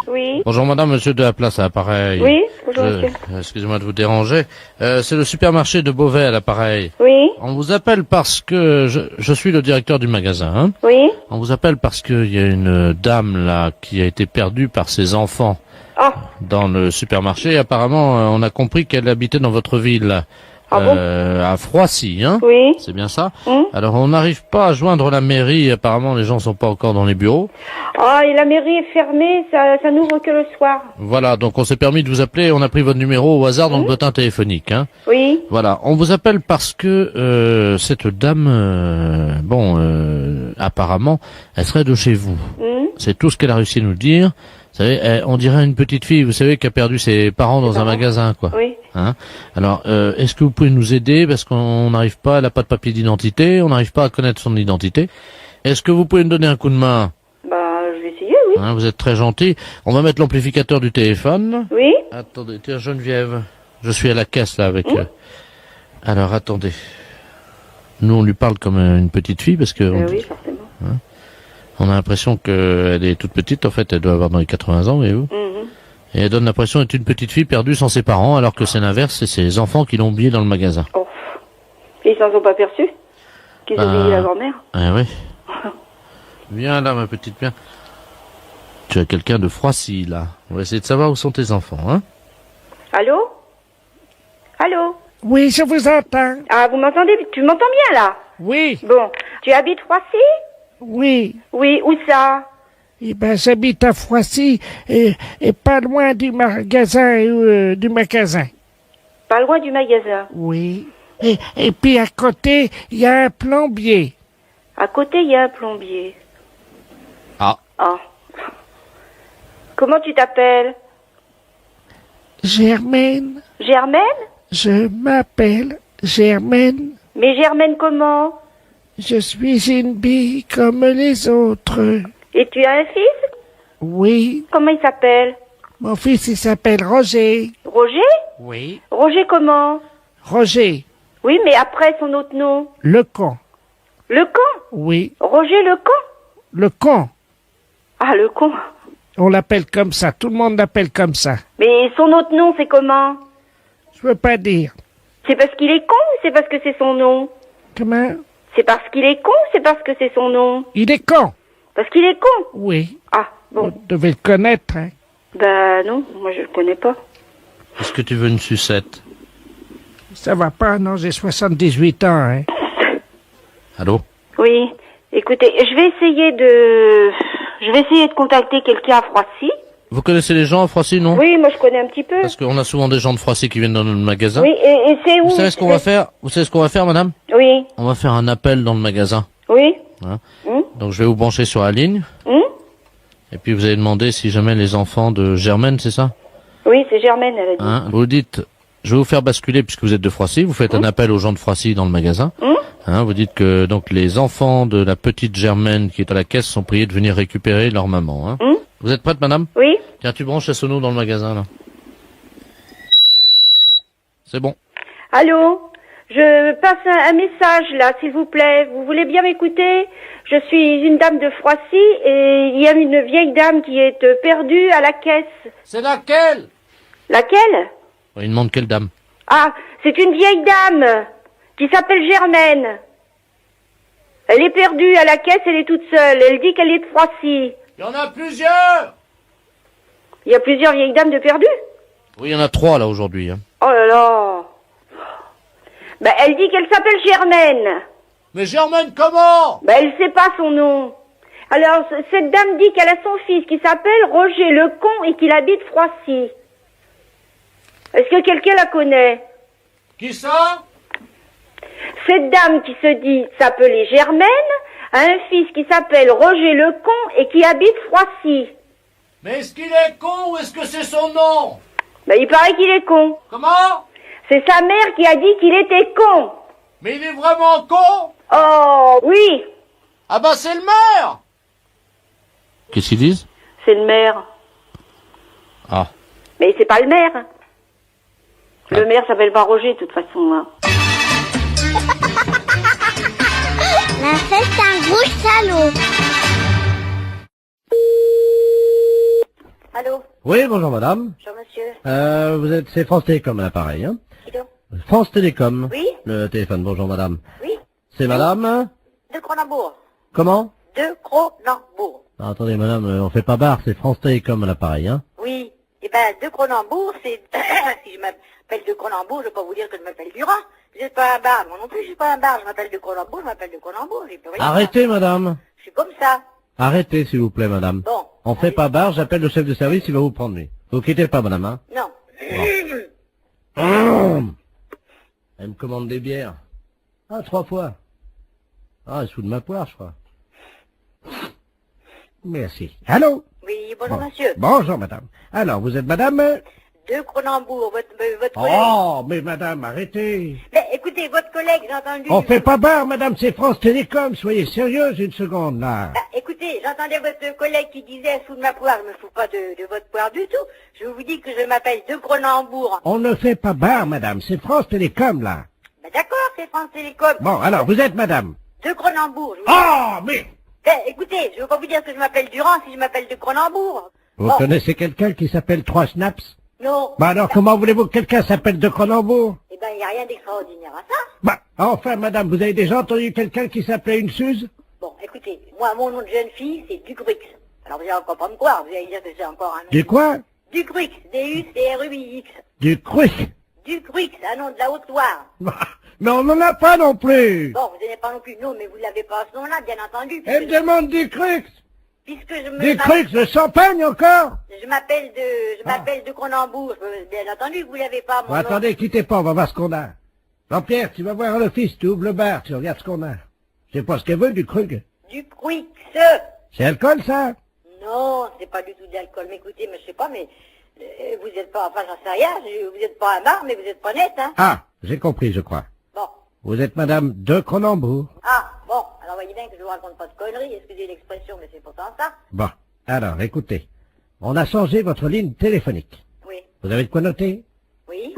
Oui. Bonjour madame, monsieur de la place à l'appareil. Oui. Bonjour, monsieur. Excusez-moi de vous déranger. C'est le supermarché de Beauvais à l'appareil. Oui. On vous appelle parce que je suis le directeur du magasin. Hein. Oui. On vous appelle parce qu'il y a une dame là qui a été perdue par ses enfants dans le supermarché. Apparemment, on a compris qu'elle habitait dans votre ville. À Froissy, hein? Oui. C'est bien ça? Alors, on n'arrive pas à joindre la mairie. Apparemment, les gens sont pas encore dans les bureaux. Ah, et la mairie est fermée, ça n'ouvre que le soir. Voilà, donc on s'est permis de vous appeler. On a pris votre numéro au hasard dans le bottin téléphonique, hein? Oui. Voilà, on vous appelle parce que cette dame, apparemment, elle serait de chez vous. C'est tout ce qu'elle a réussi à nous dire. Vous savez, on dirait une petite fille, vous savez, qui a perdu ses parents dans un magasin, quoi. Oui. Hein? Alors, est-ce que vous pouvez nous aider parce qu'on n'arrive pas, elle n'a pas de papier d'identité, on n'arrive pas à connaître son identité. Est-ce que vous pouvez nous donner un coup de main? Bah, je vais essayer, oui. Hein, vous êtes très gentil. On va mettre l'amplificateur du téléphone. Oui. Attendez, tiens, Geneviève, je suis à la caisse là avec. Alors, attendez. Nous, on lui parle comme une petite fille parce que. Oui, forcément. Hein, on a l'impression qu'elle est toute petite. En fait, elle doit avoir dans les 80 ans, voyez-vous. Et elle donne l'impression d'être une petite fille perdue sans ses parents, alors que c'est l'inverse, c'est ses enfants qui l'ont oubliée dans le magasin. Oh. Et ils s'en sont pas perçus? Qu'ils ont oublié la grand-mère? Ah oui. Viens là, ma petite, viens. Tu as quelqu'un de Froissy, là. On va essayer de savoir où sont tes enfants, hein? Allô? Allô? Oui, je vous entends. Ah, vous m'entendez? Tu m'entends bien, là? Oui. Bon. Tu habites Froissy? Oui. Oui, où ça? Eh ben, j'habite à Froissy et pas loin du magasin, du magasin. Pas loin du magasin? Oui. Et puis à côté, il y a un plombier. À côté, il y a un plombier. Ah. Ah. Comment tu t'appelles? Germaine. Germaine? Je m'appelle Germaine. Mais Germaine comment? Je suis une bille comme les autres. Et tu as un fils? Oui. Comment il s'appelle? Mon fils, il s'appelle Roger. Roger? Oui. Roger comment? Roger. Oui, mais après son autre nom? Le con. Le con? Oui. Roger le con? Le con. Ah, le con. On l'appelle comme ça, tout le monde l'appelle comme ça. Mais son autre nom, c'est comment? Je veux pas dire. C'est parce qu'il est con ou c'est parce que c'est son nom? Comment? C'est parce qu'il est con ou c'est parce que c'est son nom? Il est con. Parce qu'il est con? Oui. Ah, bon. Vous devez le connaître, hein. Bah non, moi je le connais pas. Est-ce que tu veux une sucette? Ça va pas, non, j'ai 78 ans, hein. Allô? Oui. Écoutez, je vais essayer de contacter quelqu'un à Froissy. Vous connaissez les gens à Froissy, non? Oui, moi je connais un petit peu. Parce qu'on a souvent des gens de Froissy qui viennent dans notre magasin. Oui, et c'est où? Vous savez ce qu'on va faire? Vous savez ce qu'on va faire, madame? Oui. On va faire un appel dans le magasin. Oui. Hein? Donc je vais vous brancher sur la ligne. Et puis vous allez demander si jamais les enfants de Germaine, c'est ça? Oui, c'est Germaine, elle a dit. Hein? Vous dites, je vais vous faire basculer puisque vous êtes de Froissy. Vous faites un appel aux gens de Froissy dans le magasin. Hein? Vous dites que donc les enfants de la petite Germaine qui est à la caisse sont priés de venir récupérer leur maman. Hein? Vous êtes prête, madame? Oui. Tiens, tu branches la sono dans le magasin, là. C'est bon. Allô? Je passe un message, là, s'il vous plaît. Vous voulez bien m'écouter? Je suis une dame de Froissy et il y a une vieille dame qui est perdue à la caisse. C'est laquelle? Laquelle? Il demande quelle dame? Ah, c'est une vieille dame qui s'appelle Germaine. Elle est perdue à la caisse, elle est toute seule. Elle dit qu'elle est de Froissy. Il y en a plusieurs! Il y a plusieurs vieilles dames de perdues? Oui, il y en a 3 là aujourd'hui. Hein. Oh là là! Ben, elle dit qu'elle s'appelle Germaine. Mais Germaine comment? Ben, elle sait pas son nom. Alors, cette dame dit qu'elle a son fils qui s'appelle Roger le con et qu'il habite Froissy. Est-ce que quelqu'un la connaît? Qui ça? Cette dame qui se dit s'appeler Germaine a un fils qui s'appelle Roger le con et qui habite Froissy. Mais est-ce qu'il est con ou est-ce que c'est son nom? Ben, il paraît qu'il est con. Comment? C'est sa mère qui a dit qu'il était con. Mais il est vraiment con? Oh, oui. Ah bah c'est le maire! Qu'est-ce qu'ils disent? C'est le maire. Ah. Mais c'est pas le maire. Le maire s'appelle pas Roger, de toute façon. Hein. La fête, c'est un gros salaud. Allô? Oui, bonjour madame. Bonjour monsieur. C'est France Télécom à l'appareil, hein? Qui donc? France Télécom. Oui? Le téléphone, bonjour madame. Oui? C'est madame? De Cronenbourg. Comment? De Cronenbourg. Ah, attendez madame, on fait pas barre, c'est France Télécom à l'appareil, hein? Oui. Eh ben, de Cronenbourg, c'est... si je m'appelle de Cronenbourg, je vais pas vous dire que je m'appelle Durand. Vous n'êtes pas un bar, moi non plus, je suis pas un bar. Je m'appelle de Cronenbourg, je m'appelle de Cronenbourg, j'ai plus rien. Arrêtez madame. Je suis comme ça. Arrêtez s'il vous plaît madame. Bon. On fait pas barre, j'appelle le chef de service, il va vous prendre lui. Vous quittez pas madame, hein? Non. Elle me commande des bières. Ah, 3 fois. Ah, elle se fout de ma poire, je crois. Merci. Allô? Oui, bonjour monsieur. Bonjour madame. Alors, vous êtes madame? De Cronenbourg, votre collègue. Oh, mais madame, arrêtez. Mais écoutez, votre collègue, j'ai entendu... On fait pas barre, madame, c'est France Télécom, soyez sérieuse une seconde, là. Bah, écoutez, j'entendais votre collègue qui disait sous de ma poire, je me fous pas de votre poire du tout. Je vous dis que je m'appelle de Cronenbourg. On ne fait pas barre, madame, c'est France Télécom, là. Bah d'accord, c'est France Télécom. Bon, alors, vous êtes madame? De Cronenbourg. Oh, mais... Écoutez, je veux pas vous dire que je m'appelle Durand si je m'appelle de Cronenbourg. Vous connaissez quelqu'un qui s'appelle 3 Snaps? Non. Bah alors, comment voulez-vous que quelqu'un s'appelle de Cronenbourg? Eh ben, il n'y a rien d'extraordinaire à ça. Bah, enfin, madame, vous avez déjà entendu quelqu'un qui s'appelait une Suze? Bon, écoutez, moi, mon nom de jeune fille, c'est Ducruix. Alors, vous allez encore pas me croire, vous allez dire que c'est encore un nom. Du quoi? Ducruix, D-U-C-R-U-I-X. Ducruix. Ducruix, un nom de la Haute-Loire. Mais on n'en a pas non plus. Bon, vous n'en avez pas non plus, non, mais vous l'avez pas à ce nom-là, bien entendu. Elle me demande Ducruix. Puisque je me... Ducruix, le champagne encore? Je m'appelle de Cronenbourg, bien entendu, vous l'avez pas, mon Bon, nom. attendez, quittez pas, on va voir ce qu'on a. Jean-Pierre, tu vas voir à l'office, tu ouvres le bar, tu regardes ce qu'on a. Je sais pas ce qu'elle veut, Ducruix. Ducruix. C'est alcool, ça? Non, c'est pas du tout de l'alcool. Mais écoutez, mais je sais pas, mais vous êtes pas, enfin j'en sais rien, vous êtes pas un bar, mais vous êtes pas net, hein. Ah, j'ai compris, je crois. Bon. Vous êtes madame de Cronenbourg. Ah, bon, alors voyez bien que je vous raconte pas de conneries, excusez l'expression, mais c'est pourtant ça. Bon, alors, écoutez. On a changé votre ligne téléphonique. Oui. Vous avez de quoi noter? Oui.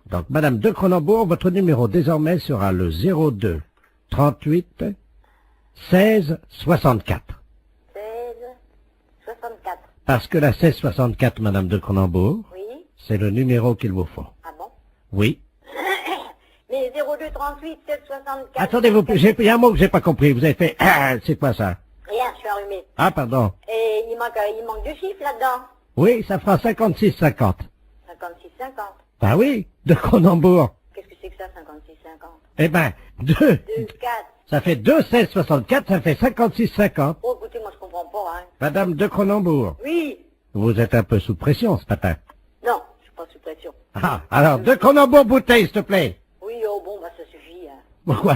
Donc, madame de Cronenbourg, votre numéro désormais sera le 02 38 16 64. 16 64. Parce que la 16 64, madame de Cronenbourg, Oui. c'est le numéro qu'il vous faut. Ah bon? Oui. Mais 02 38 7 64. Attendez, il y a un mot que j'ai pas compris. Vous avez fait, ah, c'est quoi ça? Rien, je suis enrhumé. Ah, pardon. Et il manque 2 chiffres là-dedans. Oui, ça fera 56 50. 56 50. Bah oui, de Cronenbourg. Qu'est-ce que c'est que ça, 56 50? Eh ben, 2. 2 4. Ça fait 2 16 64, ça fait 56 50. Oh, écoutez, moi je comprends pas, hein. Madame de Cronenbourg. Oui. Vous êtes un peu sous pression ce matin. Non, je suis pas sous pression. Ah, alors, de Cronenbourg bouteille, s'il te plaît. Oui, oh bon, bah ça suffit, hein. Pourquoi?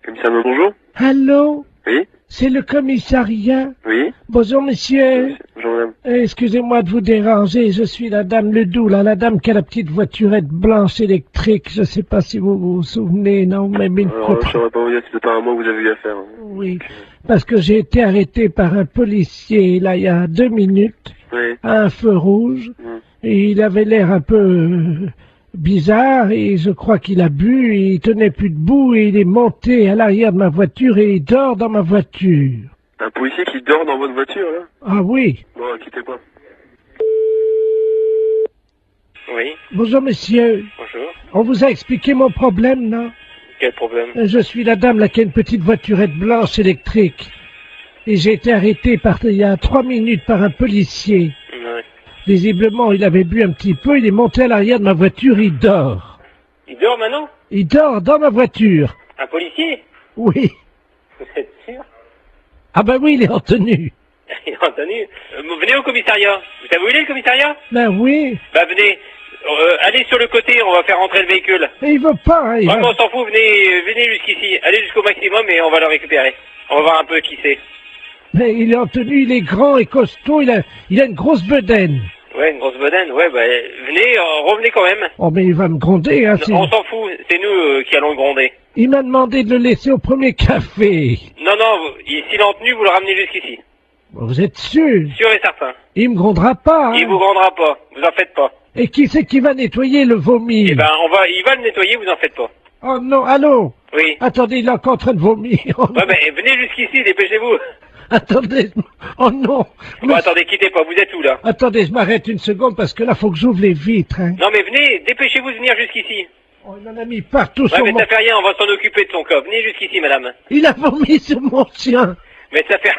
Commissaire, bonjour. Allô? Oui. C'est le commissariat? Oui. Bonjour, monsieur. Bonjour, madame. Excusez-moi de vous déranger, je suis la dame Ledoux, là, la dame qui a la petite voiturette blanche électrique. Je sais pas si vous vous souvenez, non, mais une Alors, je saurais pas vous dire si c'est pas à moi que vous avez eu affaire. Hein. Oui, parce que j'ai été arrêté par un policier, là, il y a 2 minutes, Oui. à un feu rouge, et il avait l'air un peu bizarre, et je crois qu'il a bu, et il tenait plus debout, et il est monté à l'arrière de ma voiture, et il dort dans ma voiture. Un policier qui dort dans votre voiture, là? Ah oui. Bon, quittez pas. Oui. Bonjour, monsieur. Bonjour. On vous a expliqué mon problème, non? Quel problème? Je suis la dame là qui a une petite voiturette blanche électrique. Et j'ai été arrêté il y a 3 minutes par un policier. Ouais. Visiblement, il avait bu un petit peu, il est monté à l'arrière de ma voiture, il dort. Il dort maintenant? Il dort dans ma voiture. Un policier? Oui. Vous êtes sûr? Ah ben oui, il est en tenue. Il est en tenue. Venez au commissariat. Vous savez où il est, le commissariat? Ben oui. Bah, venez. Allez sur le côté, on va faire rentrer le véhicule. Mais il veut pas, hein, Ouais, mais on s'en fout, venez jusqu'ici. Allez jusqu'au maximum et on va le récupérer. On va voir un peu qui c'est. Mais il est en tenue, il est grand et costaud, il a une grosse bedaine. Ouais, une grosse bedaine, ouais, bah, venez, revenez quand même. Oh, mais il va me gronder, hein. Non, on s'en fout, c'est nous qui allons le gronder. Il m'a demandé de le laisser au premier café. Non, s'il est en tenue, vous le ramenez jusqu'ici. Vous êtes sûr? Sûr et certain. Il me grondera pas, hein. Il vous grondera pas, vous en faites pas. Et qui c'est qui va nettoyer le vomi? Eh ben, il va le nettoyer, vous en faites pas. Oh non, allô? Oui. Attendez, il est encore en train de vomir. Ouais, ben, venez jusqu'ici, dépêchez-vous. Attendez. Oh non. Bon, attendez, quittez pas, vous êtes où, là? Attendez, je m'arrête une seconde parce que là, faut que j'ouvre les vitres. Hein. Non, mais venez, dépêchez-vous de venir jusqu'ici. Oh, il en a mis partout Ouais, sur mais mon... ça fait rien, on va s'en occuper de son corps. Venez jusqu'ici, madame. Il a vomi sur mon chien. Mais ça fait...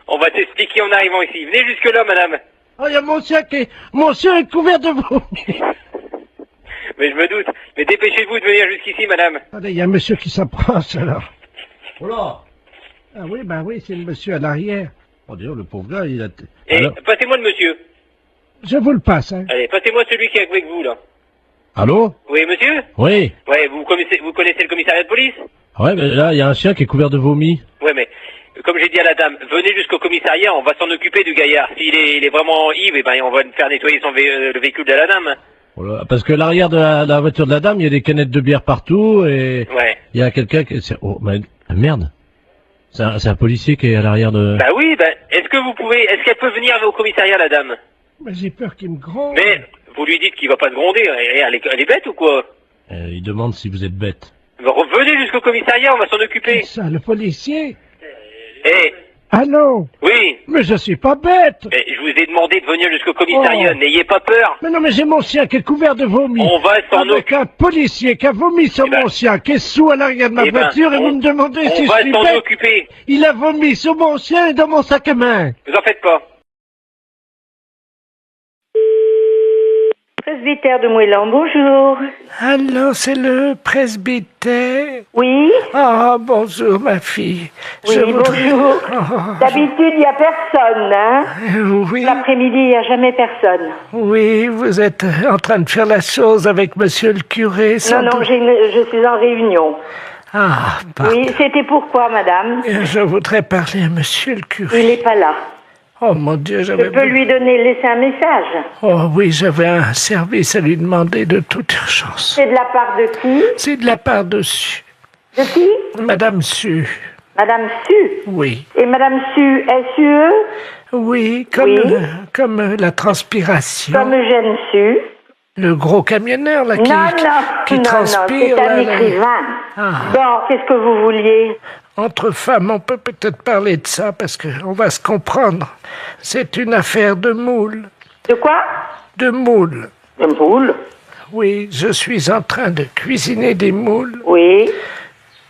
On va t'expliquer en arrivant ici. Venez jusque-là, madame. Oh, il y a mon chien qui est... Mon chien est couvert de vomi. Mais je me doute. Mais dépêchez-vous de venir jusqu'ici, madame. Attendez, il y a un monsieur qui s'approche, alors. Oh là. Ah oui, ben oui, c'est le monsieur à l'arrière. Oh, Dieu, le pauvre gars, il a... Et Alors, passez-moi le monsieur. je vous le passe, hein. Allez, passez-moi celui qui est avec vous, là. Allô? Oui, monsieur? Oui. Ouais, vous connaissez le commissariat de police? Ouais, mais là, il y a un chien qui est couvert de vomi. Ouais, mais comme j'ai dit à la dame, venez jusqu'au commissariat, on va s'en occuper du gaillard. Il est vraiment ivre, eh ben on va faire nettoyer le véhicule de la dame. Oh là, parce que l'arrière de la voiture de la dame, il y a des canettes de bière partout et... Ouais. Il y a quelqu'un qui... Oh, mais... Merde. C'est un policier qui est à l'arrière de... Bah oui, est-ce qu'elle peut venir au commissariat, la dame? Mais j'ai peur qu'il me gronde. Mais vous lui dites qu'il va pas se gronder, elle est bête ou quoi? Il demande si vous êtes bête. Venez jusqu'au commissariat, on va s'en occuper. Ça, le policier? Eh, Allô? oui, Mais je suis pas bête. mais je vous ai demandé de venir jusqu'au commissariat, Oh. n'ayez pas peur. Mais non, mais j'ai mon chien qui est couvert de vomi. On va s'en Avec un policier qui a vomi sur mon chien, qui est sous à l'arrière de ma Eh ben, voiture, et vous me demandez si On je va suis s'en bête. occuper, Il a vomi sur mon chien et dans mon sac à main. vous en faites pas. Presbytère de Moëlan, bonjour. Allô, c'est le presbytère? Oui? Ah, bonjour, ma fille. Oui, bonjour. D'habitude, il n'y a personne, hein? Oui. L'après-midi, il n'y a jamais personne. Oui, vous êtes en train de faire la chose avec monsieur le curé, sans Non, doute. je suis en réunion. Ah, pardon. Oui, c'était pourquoi, madame? Je voudrais parler à monsieur le curé. Il n'est pas là. Oh mon Dieu, Je peux lui laisser un message. Oh oui, j'avais un service à lui demander de toute urgence. C'est de la part de qui? C'est de la part de Su. De qui? Madame Su. Madame Su? Oui. Et Madame Su, S-U-E? Oui, comme la transpiration. Comme Eugène Su? Le gros camionneur, là, qui transpire. c'est un là. écrivain. Ah. Bon, qu'est-ce que vous vouliez? Entre femmes, on peut peut-être parler de ça, parce qu'on va se comprendre. C'est une affaire de moule. De quoi? De moules. De moules? Oui, je suis en train de cuisiner des moules. Oui.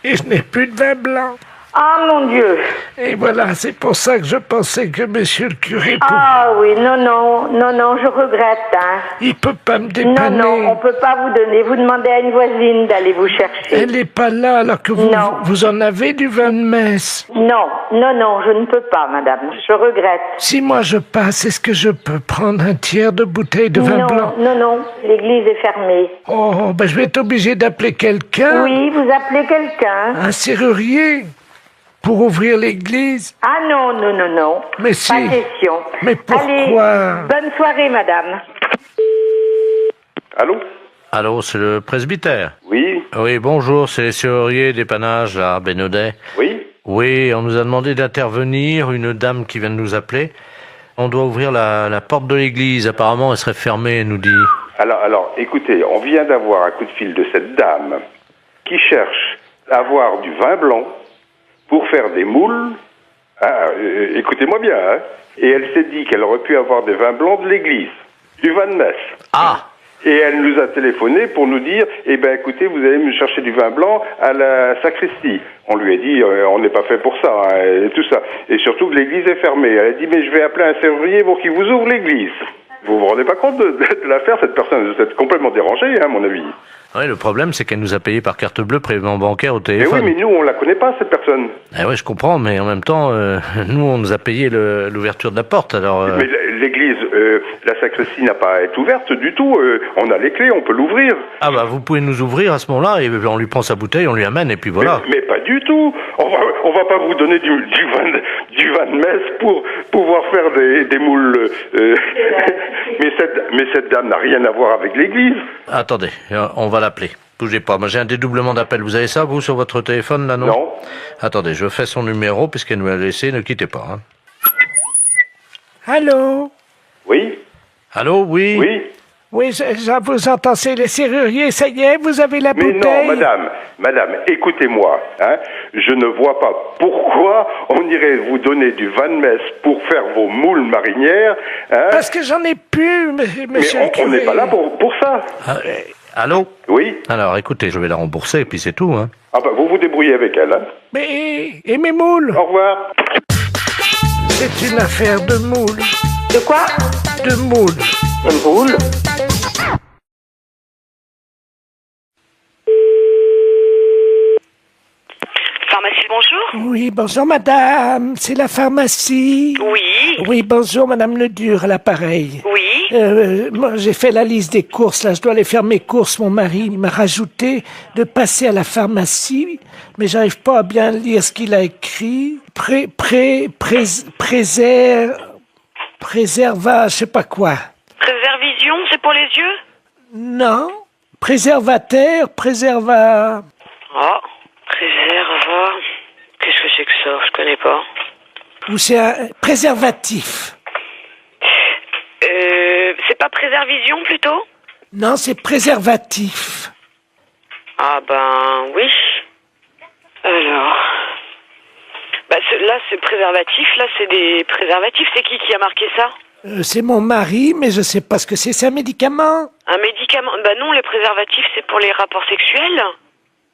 Et je n'ai plus de vin blanc. Ah, mon Dieu. Et voilà, c'est pour ça que je pensais que monsieur le curé... Ah oui, non, je regrette, hein. Il peut pas me dépanner. Non, on peut pas vous donner. Vous demandez à une voisine d'aller vous chercher. Elle n'est pas là, alors que vous en avez du vin de messe. Non, je ne peux pas, madame. Je regrette. Si moi je passe, est-ce que je peux prendre un tiers de bouteille de vin blanc? Non, l'église est fermée. Oh, ben je vais être obligé d'appeler quelqu'un. Oui, vous appelez quelqu'un. Un serrurier pour ouvrir l'église. Ah non. Mais si. Pas question. Mais pourquoi? Allez, bonne soirée, madame. Allô? Allô, c'est le presbytère? Oui. Oui, bonjour, c'est les serruriers d'épanage à Bénodet. Oui. Oui, on nous a demandé d'intervenir, une dame qui vient de nous appeler. On doit ouvrir la porte de l'église, apparemment elle serait fermée, elle nous dit. Alors, écoutez, on vient d'avoir un coup de fil de cette dame qui cherche à avoir du vin blanc pour faire des moules. Écoutez-moi bien, hein. Et elle s'est dit qu'elle aurait pu avoir des vins blancs de l'église, du vin de messe. Ah! Et elle nous a téléphoné pour nous dire, écoutez, vous allez me chercher du vin blanc à la sacristie. On lui a dit, on n'est pas fait pour ça, hein, et tout ça. Et surtout que l'église est fermée. Elle a dit, mais je vais appeler un serrurier pour qu'il vous ouvre l'église. Vous vous rendez pas compte de l'affaire, cette personne? Vous êtes complètement dérangé, hein, à mon avis. Oui, le problème, c'est qu'elle nous a payé par carte bleue, prélèvement bancaire au Mais téléphone. oui, mais nous, on la connaît pas, cette personne. Eh oui, je comprends, mais en même temps, nous, on nous a payé l'ouverture de la porte, alors... Mais l'église, la sacristie n'a pas à être ouverte du tout. On a les clés, on peut l'ouvrir. Ah bah, vous pouvez nous ouvrir à ce moment-là, et on lui prend sa bouteille, on lui amène, et puis voilà. Mais pas du tout. On va pas vous donner du vin de messe pour pouvoir faire des moules. mais cette dame n'a rien à voir avec l'église. Attendez, on va l'appeler. Bougez pas, moi j'ai un dédoublement d'appel. Vous avez ça, vous, sur votre téléphone, là, non? Non. Attendez, je fais son numéro, puisqu'elle nous l'a laissé, ne quittez pas. Hein. Allô? Oui. Allô, oui? Oui. Oui, je vous entends, c'est les serruriers, ça y est, vous avez la Mais bouteille. non, madame, écoutez-moi, hein. Je ne vois pas pourquoi on irait vous donner du Van Mess pour faire vos moules marinières, hein. Parce que j'en ai plus, monsieur le curé. On n'est pas là pour ça. Allô? Oui. Alors, écoutez, je vais la rembourser, et puis c'est tout, hein. Ah bah, vous vous débrouillez avec elle, hein. Mais, et mes moules? Au revoir. C'est une affaire de moules. De quoi? De moules. De moules? Pharmacie, bonjour. Oui, bonjour madame, c'est la pharmacie. Oui. Oui, bonjour madame Ledur à l'appareil. Oui. Moi j'ai fait la liste des courses, là je dois aller faire mes courses, mon mari m'a rajouté de passer à la pharmacie, mais j'arrive pas à bien lire ce qu'il a écrit. Préserva, je sais pas quoi. Préservision, c'est pour les yeux? Non, préservateur, préserva... Oh, préserva... Qu'est-ce que c'est que ça? Je connais pas. Ou c'est un préservatif. C'est pas préservision plutôt? Non, c'est préservatif. Ah ben oui. Alors... Bah là c'est préservatif, là c'est des préservatifs. C'est qui a marqué ça? C'est mon mari, mais je sais pas ce que c'est un médicament. Un médicament? Bah non, les préservatifs c'est pour les rapports sexuels.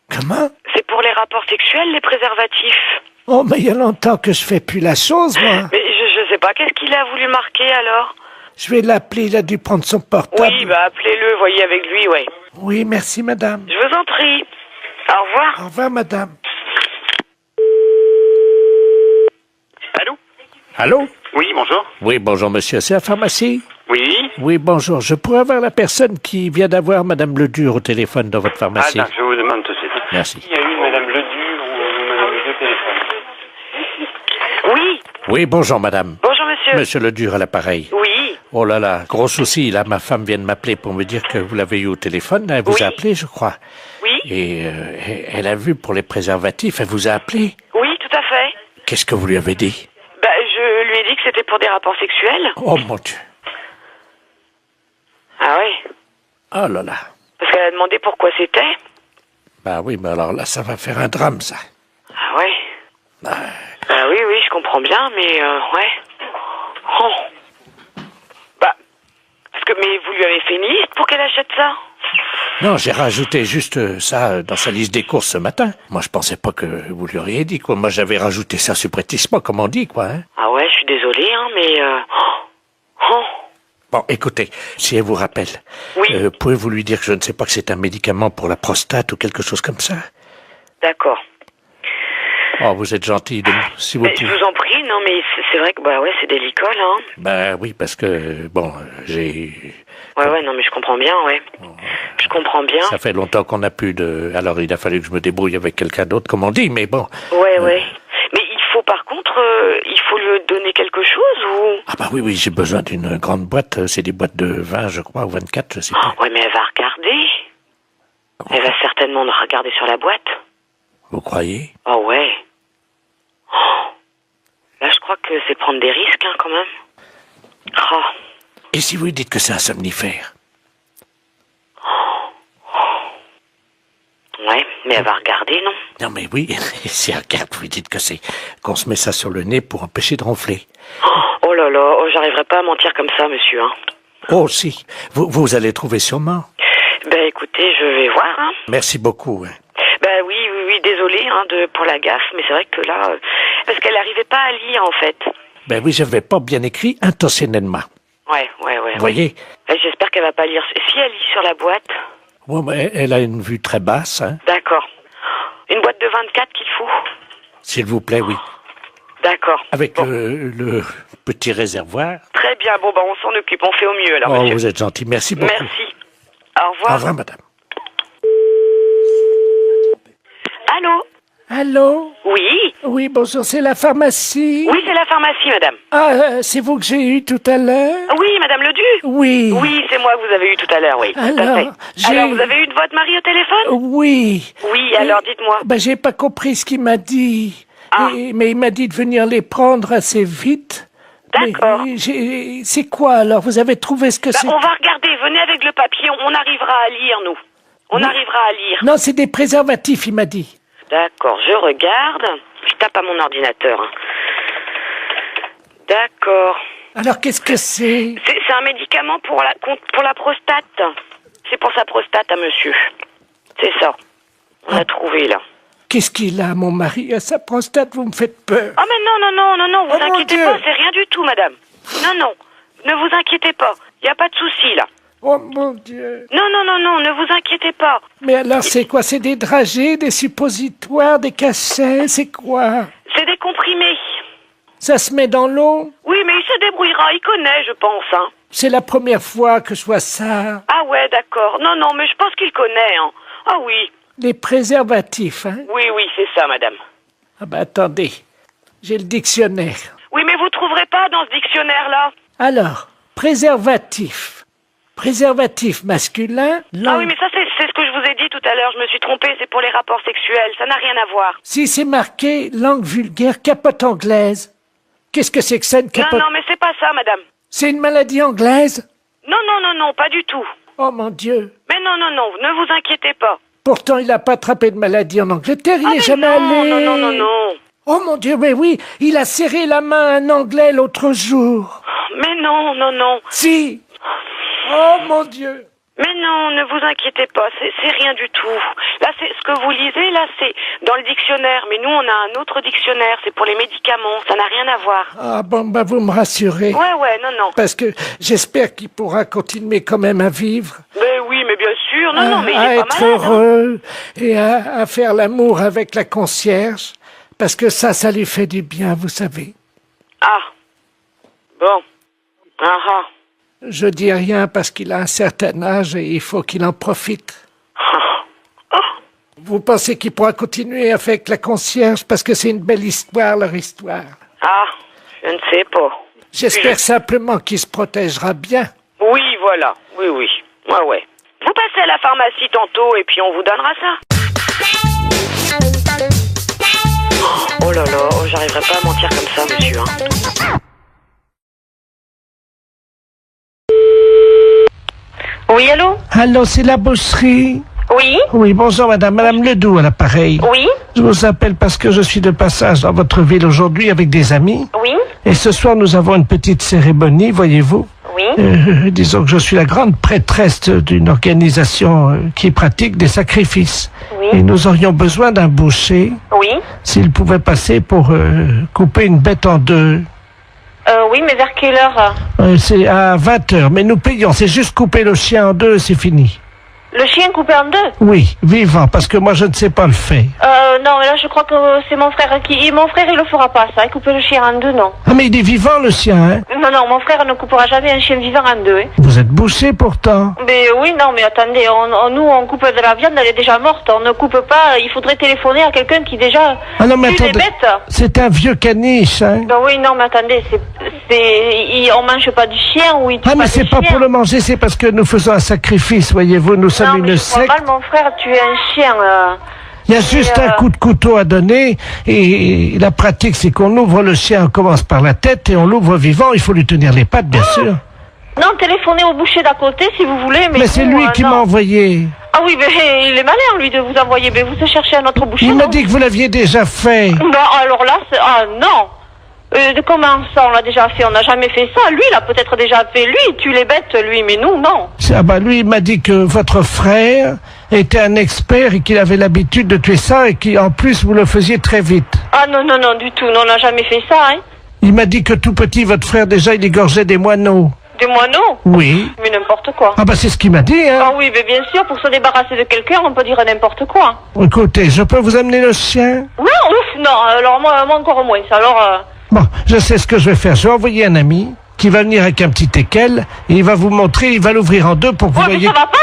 Comment? C'est pour les rapports sexuels, les préservatifs. Oh, mais il y a longtemps que je fais plus la chose, moi. Mais je sais pas, qu'est-ce qu'il a voulu marquer alors? Je vais l'appeler, il a dû prendre son portable. Oui, bah appelez-le, voyez avec lui, ouais. Oui, merci madame. Je vous en prie. Au revoir. Au revoir madame. Allô? Allô? Oui, bonjour. Oui, bonjour monsieur, c'est la pharmacie? Oui. Oui, bonjour, je pourrais avoir la personne qui vient d'avoir madame Ledur au téléphone dans votre pharmacie? Attends, je vous demande tout de suite. Merci. Il y a eu madame Ledur ou madame Ledur au téléphone? Oui. Oui, bonjour madame. Bonjour monsieur. Monsieur Ledur à l'appareil. Oui. Oh là là, gros souci, là ma femme vient de m'appeler pour me dire que vous l'avez eu au téléphone, elle vous a appelé je crois. Oui. Et elle a vu pour les préservatifs, elle vous a appelé. Oui, tout à fait. Qu'est-ce que vous lui avez dit? Bah je lui ai dit que c'était pour des rapports sexuels. Oh mon Dieu. Ah oui. Oh là là. Parce qu'elle a demandé pourquoi c'était. Bah oui, mais alors là ça va faire un drame ça. Ah ouais. Bah oui, je comprends bien, mais ouais. Oh. Bah, mais vous lui avez fait une liste pour qu'elle achète ça? Non, j'ai rajouté juste ça dans sa liste des courses ce matin. Moi je pensais pas que vous lui auriez dit quoi. Moi j'avais rajouté ça subrepticement comme on dit quoi. Hein. Ah ouais, je suis désolée, hein, mais... Oh. Bon, écoutez, si elle vous rappelle, pouvez-vous lui dire que je ne sais pas que c'est un médicament pour la prostate ou quelque chose comme ça? D'accord. Oh, vous êtes gentil, si vous pouvez. Je vous en prie, non, mais c'est vrai que, bah ouais, c'est délicat, là. Hein. Bah oui, parce que, bon, j'ai... Ouais, non, mais je comprends bien, ouais. Je comprends bien. Ça fait longtemps qu'on n'a plus de... Alors, il a fallu que je me débrouille avec quelqu'un d'autre, comme on dit, mais bon... Ouais. Mais il faut, par contre, il faut lui donner quelque chose, ou... Ah bah oui, j'ai besoin d'une grande boîte. C'est des boîtes de 20, je crois, ou 24, je sais pas. Ouais, mais elle va regarder. Elle va certainement regarder sur la boîte. Vous croyez? Oh ouais. Oh. Là, je crois que c'est prendre des risques, hein, quand même. Oh. Et si vous lui dites que c'est un somnifère? Ouais, mais elle va regarder, non? Non, mais oui, si elle regarde, vous lui dites que c'est qu'on se met ça sur le nez pour empêcher de ronfler. Oh là là, j'arriverai pas à mentir comme ça, monsieur, hein. Oh, si. Vous allez trouver sûrement. Ben, écoutez, je vais voir, hein. Merci beaucoup, hein. Ben oui, désolé, hein, pour la gaffe, mais c'est vrai que là... parce qu'elle n'arrivait pas à lire, en fait. Ben oui, j'avais pas bien écrit intentionnellement. Ouais. Vous voyez? J'espère qu'elle va pas lire. Si elle lit sur la boîte... Ouais, mais elle a une vue très basse, hein. D'accord. Une boîte de 24 qu'il faut? S'il vous plaît, oui. D'accord. Avec le petit réservoir. Très bien, bon, on s'en occupe, on fait au mieux, alors, Oh, monsieur. vous êtes gentil, merci beaucoup. Merci. Au revoir. Au revoir, madame. Allô? Allô? Oui? Oui, bonjour, c'est la pharmacie? Oui, c'est la pharmacie, madame. Ah, c'est vous que j'ai eu tout à l'heure? Oui, madame Ledu? Oui. Oui, c'est moi que vous avez eu tout à l'heure, oui. Alors, alors, vous avez eu de votre mari au téléphone? Oui. Oui, alors dites-moi. Ben, j'ai pas compris ce qu'il m'a dit. Ah. Mais il m'a dit de venir les prendre assez vite. D'accord. C'est quoi alors? Vous avez trouvé ce que c'est? On va regarder, venez Venez avec le papier, on arrivera à lire, nous. On arrivera à lire. Non, c'est des préservatifs, il m'a dit. D'accord, je regarde. Je tape à mon ordinateur. Hein. D'accord. Alors, qu'est-ce que c'est? C'est un médicament pour la prostate. C'est pour sa prostate à monsieur. C'est ça. On a trouvé, là. Qu'est-ce qu'il a, mon mari, à sa prostate? Vous me faites peur. Oh, mais non, vous inquiétez pas, c'est rien du tout, madame. Non, ne vous inquiétez pas. Il n'y a pas de souci, là. Oh, mon Dieu. Non, ne vous inquiétez pas. Mais alors, c'est quoi? C'est des dragées, des suppositoires, des cachets? C'est quoi? C'est des comprimés. Ça se met dans l'eau? Oui, mais il se débrouillera, il connaît, je pense, hein. C'est la première fois que je vois ça. Ah ouais, d'accord. Non, mais je pense qu'il connaît, hein. Ah oui. Les préservatifs, hein? Oui, c'est ça, madame. Ah ben, attendez. J'ai le dictionnaire. Oui, mais vous trouverez pas dans ce dictionnaire-là. Alors, préservatif. Préservatif masculin. Ah oui, mais ça, c'est ce que je vous ai dit tout à l'heure. Je me suis trompée, c'est pour les rapports sexuels. Ça n'a rien à voir. Si c'est marqué langue vulgaire, capote anglaise. Qu'est-ce que c'est que ça, une capote? Non, mais c'est pas ça, madame. C'est une maladie anglaise? Non, pas du tout. Oh mon Dieu. Mais non, ne vous inquiétez pas. Pourtant, il n'a pas attrapé de maladie en Angleterre, il n'est jamais allé. Non. Oh mon Dieu, mais oui, il a serré la main à un Anglais l'autre jour. Mais non. Si. Oh mon Dieu. Mais non, ne vous inquiétez pas, c'est rien du tout. Là, c'est ce que vous lisez, là, c'est dans le dictionnaire. Mais nous, on a un autre dictionnaire, c'est pour les médicaments, ça n'a rien à voir. Ah bon, bah vous me rassurez. Ouais, non. Parce que j'espère qu'il pourra continuer quand même à vivre. Mais oui, mais bien sûr, non, mais il à est pas être malade. heureux et à faire l'amour avec la concierge. Parce que ça lui fait du bien, vous savez. Ah. Bon. Ah. Je dis rien parce qu'il a un certain âge et il faut qu'il en profite. Vous pensez qu'il pourra continuer avec la concierge parce que c'est une belle histoire, leur histoire? Ah, je ne sais pas. J'espère simplement qu'il se protégera bien. Oui, voilà. Oui. Ouais. Vous passez à la pharmacie tantôt et puis on vous donnera ça. Oh là là, j'arriverai pas à mentir comme ça, monsieur. Hein. Oui, allô? Allô, c'est la boucherie? Oui? Oui, bonjour madame Ledoux à l'appareil. Oui? Je vous appelle parce que je suis de passage dans votre ville aujourd'hui avec des amis. Oui? Et ce soir, nous avons une petite cérémonie, voyez-vous. Oui? Disons que je suis la grande prêtresse d'une organisation qui pratique des sacrifices. Oui? Et nous aurions besoin d'un boucher. Oui? S'il pouvait passer pour couper une bête en deux. Oui, mais vers quelle heure? C'est à 20h, mais nous payons. C'est juste couper le chien en deux, c'est fini. Le chien coupé en deux? Oui, vivant, parce que moi je ne sais pas le faire. Non, mais là je crois que c'est mon frère qui... Mon frère il le fera pas ça, couper le chien en deux, non. Ah mais il est vivant le chien, hein? Non, mon frère ne coupera jamais un chien vivant en deux, hein. Vous êtes bouché pourtant. Mais oui, non, mais attendez, nous on coupe de la viande, elle est déjà morte, on ne coupe pas, il faudrait téléphoner à quelqu'un qui déjà ah non, mais tue les attendez, bêtes. c'est un vieux caniche, hein? Ben oui, non, mais attendez, on mange pas du chien ou il tue ah mais pas c'est du pas chien. pour le manger, c'est parce que nous faisons un sacrifice, voyez-vous, nous sommes Non, mais une je crois secte. mal, mon frère tuer un chien. Il y a juste un coup de couteau à donner et la pratique c'est qu'on ouvre le chien, on commence par la tête et on l'ouvre vivant, il faut lui tenir les pattes bien sûr. Non, téléphonez au boucher d'à côté si vous voulez, mais c'est lui qui m'a envoyé. Ah oui, mais il est malin lui de vous envoyer, mais vous cherchez un autre boucher. Il m'a non? dit que vous l'aviez déjà fait. Non, alors là, non. Comment ça, on l'a déjà fait? On n'a jamais fait ça. Lui, il a peut-être déjà fait. Lui, il tue les bêtes, lui, mais nous, non. Ah bah lui, il m'a dit que votre frère était un expert et qu'il avait l'habitude de tuer ça et qu'en plus, vous le faisiez très vite. Ah non, du tout. Non, on n'a jamais fait ça, hein. Il m'a dit que tout petit, votre frère, déjà, il égorgeait des moineaux. Des moineaux? Oui. Mais n'importe quoi. Ah bah c'est ce qu'il m'a dit, hein. Ah oui, mais bien sûr, pour se débarrasser de quelqu'un, on peut dire n'importe quoi. Écoutez, je peux vous amener le chien? Non, alors moi encore moins. Alors... Bon, je sais ce que je vais faire. Je vais envoyer un ami qui va venir avec un petit teckel et il va vous montrer, il va l'ouvrir en deux pour que vous mais voyez... ça va pas,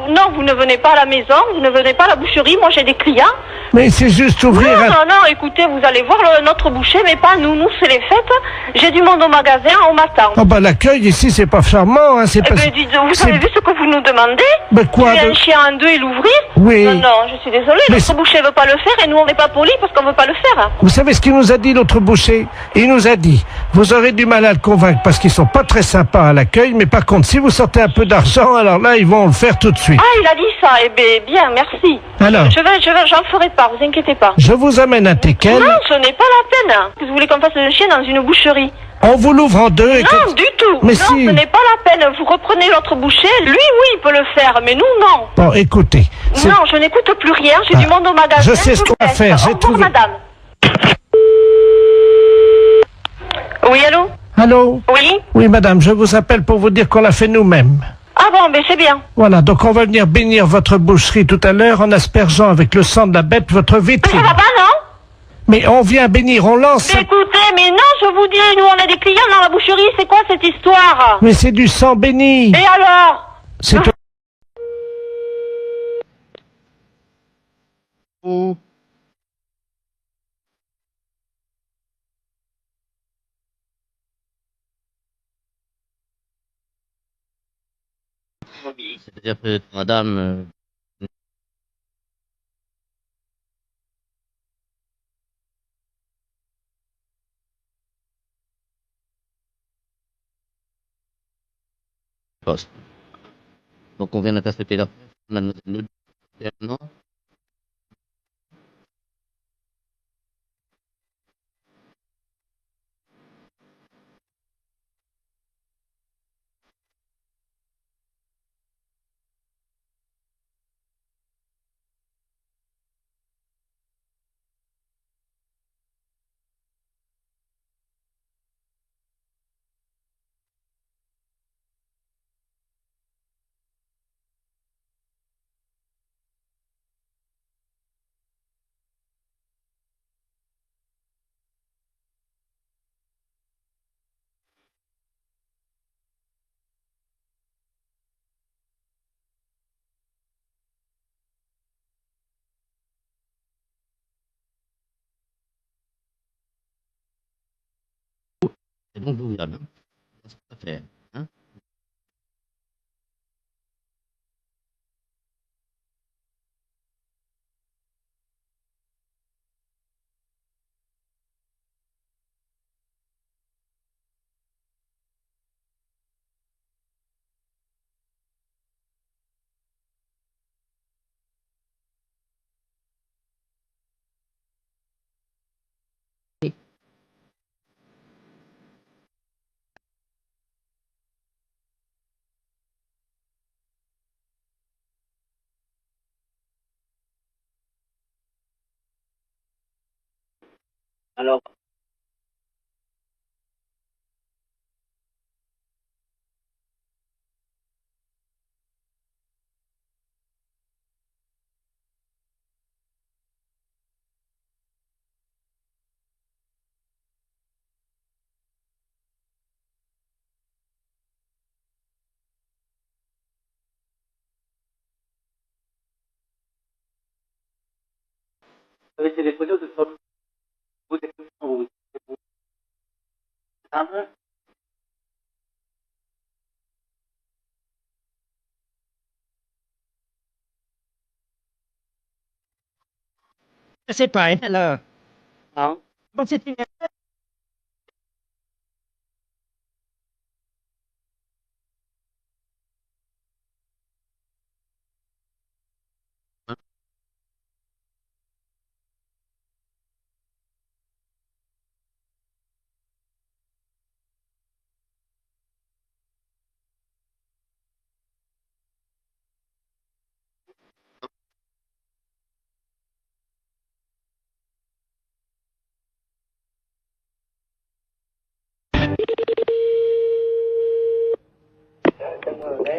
Non, vous ne venez pas à la maison, vous ne venez pas à la boucherie, moi j'ai des clients. Mais c'est juste ouvrir Non, écoutez, vous allez voir notre boucher, mais pas nous. Nous, c'est les fêtes. J'ai du monde au magasin, on m'attend. Oh bah l'accueil ici, c'est pas charmant, hein, c'est pas... Vous avez vu ce que vous nous demandez? Quoi un chien en deux et l'ouvrir? Oui. Non, je suis désolée, notre boucher veut pas le faire et nous, on n'est pas polis parce qu'on veut pas le faire. Vous savez ce qu'il nous a dit, l'autre boucher? Il nous a dit, vous aurez du mal à le convaincre parce qu'ils sont pas très sympas à l'accueil, mais par contre, si vous sortez un peu d'argent, alors là, ils vont le faire tout de suite. Ah, il a dit ça, bien, merci. Alors? J'en ferai pas, vous inquiétez pas. Je vous amène un teckel. Non, ce n'est pas la peine. Vous voulez qu'on fasse un chien dans une boucherie? On vous l'ouvre en deux et Non, du tout. Mais non, si. Ce n'est pas la peine. Vous reprenez l'autre boucher. Lui, oui, il peut le faire, mais nous, non. Bon, écoutez. Non, je n'écoute plus rien. J'ai du monde au magasin. Je sais ce qu'on va faire. Au revoir, madame. Oui, allô? Allô? Oui? Oui, madame, je vous appelle pour vous dire qu'on l'a fait nous-mêmes. Ah bon, mais c'est bien. Voilà, donc on va venir bénir votre boucherie tout à l'heure en aspergeant avec le sang de la bête votre vitrine. Ça va pas, non? Mais on vient bénir, on lance... Mais écoutez, mais non, je vous dis, nous on a des clients dans la boucherie, c'est quoi cette histoire? Mais c'est du sang béni. Et alors? C'est... C'est-à-dire que madame... Poste. Donc on vient d'intercepter la mademoiselle non? C'est donc vous, madame. C'est pas faire, hein? Alors... C'est des photos de votre... Vous êtes vous. Ah bon? Je sais pas, hein, alors. Non. Bon, c'est une...